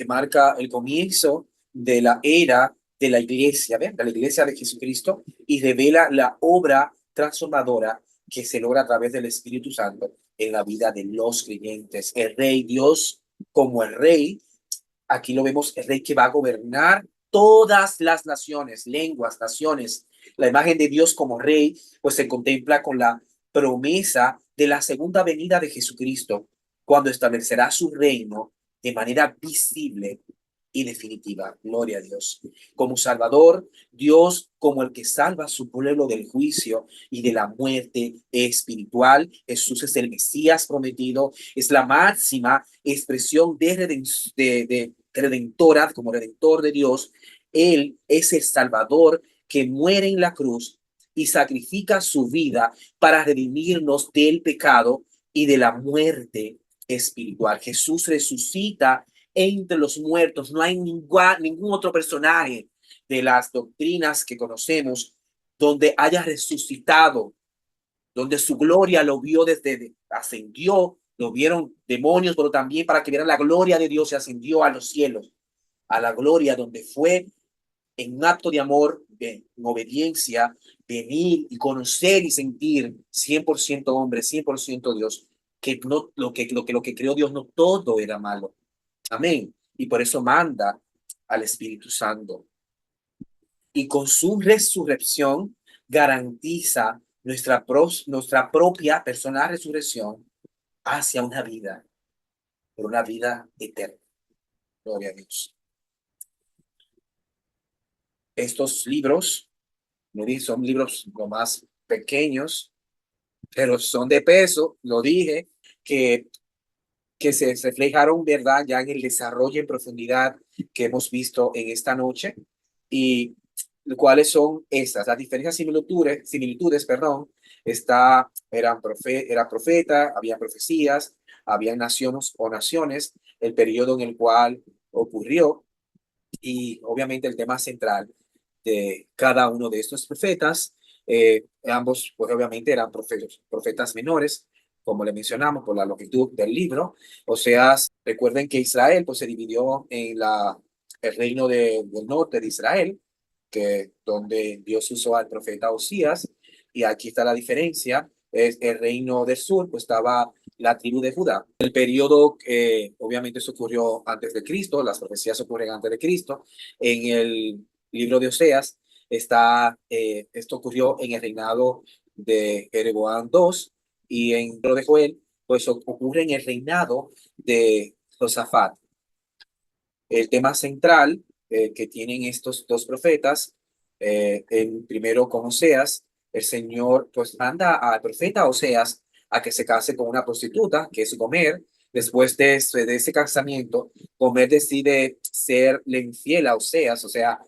marca el comienzo de la era de la iglesia, ¿ven?, de la iglesia de Jesucristo, y revela la obra transformadora que se logra a través del Espíritu Santo en la vida de los creyentes. El Rey Dios, como el Rey, aquí lo vemos, el Rey que va a gobernar todas las naciones, lenguas, naciones. La imagen de Dios como Rey, pues se contempla con la promesa de la segunda venida de Jesucristo, cuando establecerá su reino de manera visible y definitiva. Gloria a Dios. Como Salvador, Dios como el que salva a su pueblo del juicio y de la muerte espiritual. Jesús es el Mesías prometido, es la máxima expresión de redentora, como redentor de Dios. Él es el Salvador que muere en la cruz y sacrifica su vida para redimirnos del pecado y de la muerte espiritual. Jesús resucita entre los muertos. No hay ningún otro personaje de las doctrinas que conocemos donde haya resucitado, donde su gloria lo vio ascendió, lo vieron demonios, pero también para que vieran la gloria de Dios, se ascendió a los cielos, a la gloria, donde fue en un acto de amor, en obediencia, venir y conocer y sentir 100% hombre, 100% Dios, que no, lo que creó Dios no todo era malo. Amén. Y por eso manda al Espíritu Santo. Y con su resurrección garantiza nuestra propia personal resurrección hacia una vida, por una vida eterna. Gloria a Dios. Estos libros, son libros lo más pequeños, pero son de peso, lo dije, que, que se reflejaron, ¿verdad? Ya en el desarrollo en profundidad que hemos visto en esta noche. ¿Y cuáles son estas? Las diferentes similitudes, perdón, era profeta, había profecías, había naciones o naciones, el periodo en el cual ocurrió y obviamente el tema central de cada uno de estos profetas. Ambos, pues obviamente eran profetas menores, como le mencionamos, por la longitud del libro. O sea, recuerden que Israel pues, se dividió en el reino del norte de Israel, que donde Dios usó al profeta Osías, y aquí está la diferencia. Es el reino del sur, pues estaba la tribu de Judá. El periodo, obviamente, eso ocurrió antes de Cristo, las profecías ocurren antes de Cristo. En el libro de Oseas esto ocurrió en el reinado de Jeroboam II, y en el libro de Joel, pues ocurre en el reinado de Josafat. El tema central que tienen estos dos profetas, el primero con Oseas, el Señor pues manda al profeta Oseas a que se case con una prostituta, que es Gomer. Después de ese casamiento, Gomer decide serle infiel a Oseas, o sea,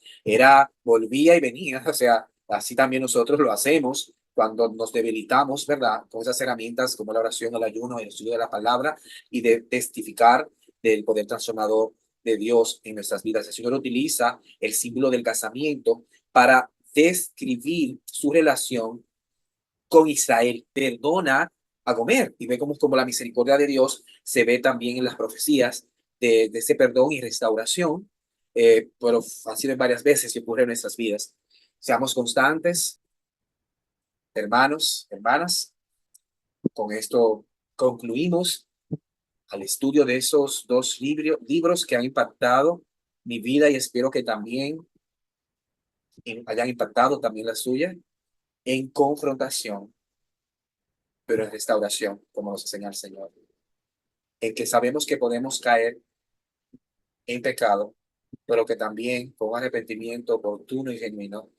volvía y venía, o sea, así también nosotros lo hacemos cuando nos debilitamos, ¿verdad? Con esas herramientas como la oración, el ayuno, el estudio de la palabra y de testificar del poder transformador de Dios en nuestras vidas. El Señor utiliza el símbolo del casamiento para describir su relación con Israel. Perdona a Gomer y ve como la misericordia de Dios se ve también en las profecías de ese perdón y restauración, pero ha sido varias veces y ocurre en nuestras vidas. Seamos constantes, hermanos, hermanas. Con esto concluimos al estudio de esos dos libros que han impactado mi vida y espero que también hayan impactado también la suya en confrontación, pero en restauración, como nos enseña el Señor, en que sabemos que podemos caer en pecado, pero que también con arrepentimiento oportuno y genuino,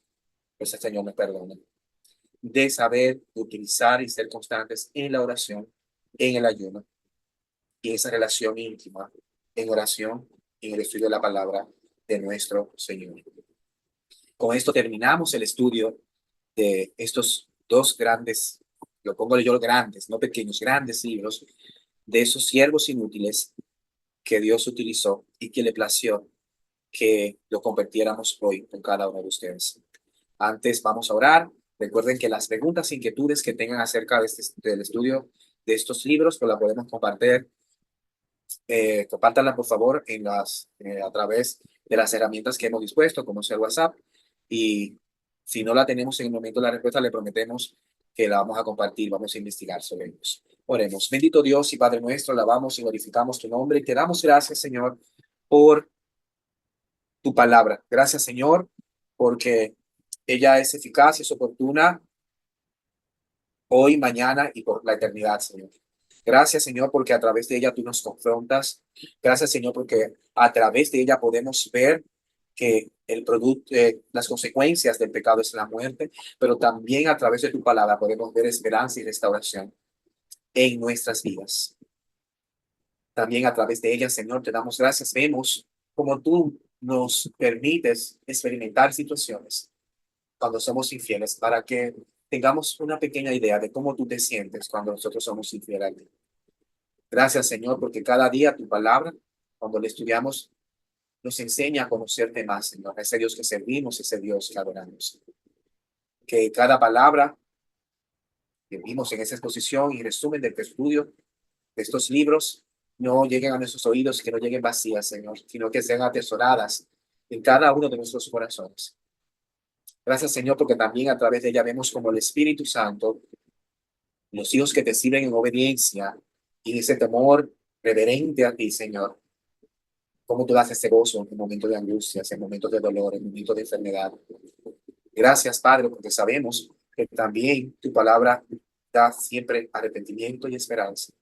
pues el Señor nos perdona. De saber utilizar y ser constantes en la oración, en el ayuno y esa relación íntima, en oración, en el estudio de la palabra de nuestro Señor. Con esto terminamos el estudio de estos dos grandes, lo pongo yo grandes, no pequeños, grandes libros, de esos siervos inútiles que Dios utilizó y que le plació que lo compartiéramos hoy con cada uno de ustedes. Antes vamos a orar. Recuerden que las preguntas e inquietudes que tengan acerca del estudio de estos libros, pues la podemos compartir. Compártanla por favor a través de las herramientas que hemos dispuesto, como sea el WhatsApp. Y si no la tenemos en el momento de la respuesta, le prometemos que la vamos a compartir, vamos a investigar sobre ellos. Oremos. Bendito Dios y Padre nuestro, alabamos y glorificamos tu nombre y te damos gracias, Señor, por tu palabra. Gracias, Señor, porque ella es eficaz y es oportuna hoy, mañana y por la eternidad, Señor. Gracias, Señor, porque a través de ella tú nos confrontas. Gracias, Señor, porque a través de ella podemos ver que el producto, las consecuencias del pecado es la muerte, pero también a través de tu palabra podemos ver esperanza y restauración en nuestras vidas. También a través de ella, Señor, te damos gracias. Vemos como tú nos permites experimentar situaciones cuando somos infieles para que tengamos una pequeña idea de cómo tú te sientes cuando nosotros somos infieles a ti. Gracias, Señor, porque cada día tu palabra, cuando la estudiamos, nos enseña a conocerte más, Señor. Ese Dios que servimos, ese Dios que adoramos. Que cada palabra que vimos en esa exposición y resumen del estudio de estos libros no lleguen a nuestros oídos, que no lleguen vacías, Señor, sino que sean atesoradas en cada uno de nuestros corazones. Gracias, Señor, porque también a través de ella vemos como el Espíritu Santo, los hijos que te sirven en obediencia y ese temor reverente a ti, Señor, cómo tú das ese gozo en momentos de angustia, en momentos de dolor, en momentos de enfermedad. Gracias, Padre, porque sabemos que también tu palabra da siempre arrepentimiento y esperanza.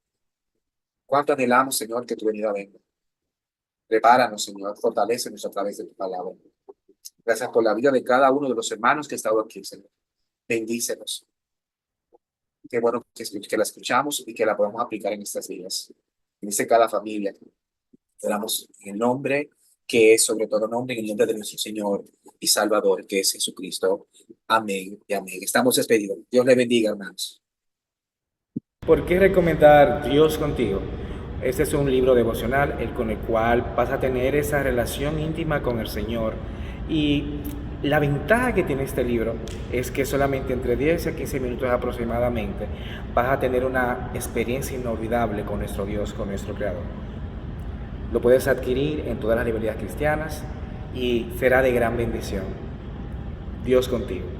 Cuánto anhelamos, Señor, que tu venida venga. Prepáranos, Señor, fortalécenos a través de tu palabra. Gracias por la vida de cada uno de los hermanos que ha estado aquí, Señor. Bendícenos. Qué bueno que la escuchamos y que la podamos aplicar en estas vidas. Bendice cada familia. Oramos en el nombre que es sobre todo nombre, en el nombre de nuestro Señor y Salvador, que es Jesucristo. Amén y amén. Estamos despedidos. Dios le bendiga, hermanos. ¿Por qué recomendar Dios contigo? Este es un libro devocional con el cual vas a tener esa relación íntima con el Señor. Y la ventaja que tiene este libro es que solamente entre 10 a 15 minutos aproximadamente vas a tener una experiencia inolvidable con nuestro Dios, con nuestro Creador. Lo puedes adquirir en todas las librerías cristianas y será de gran bendición. Dios contigo.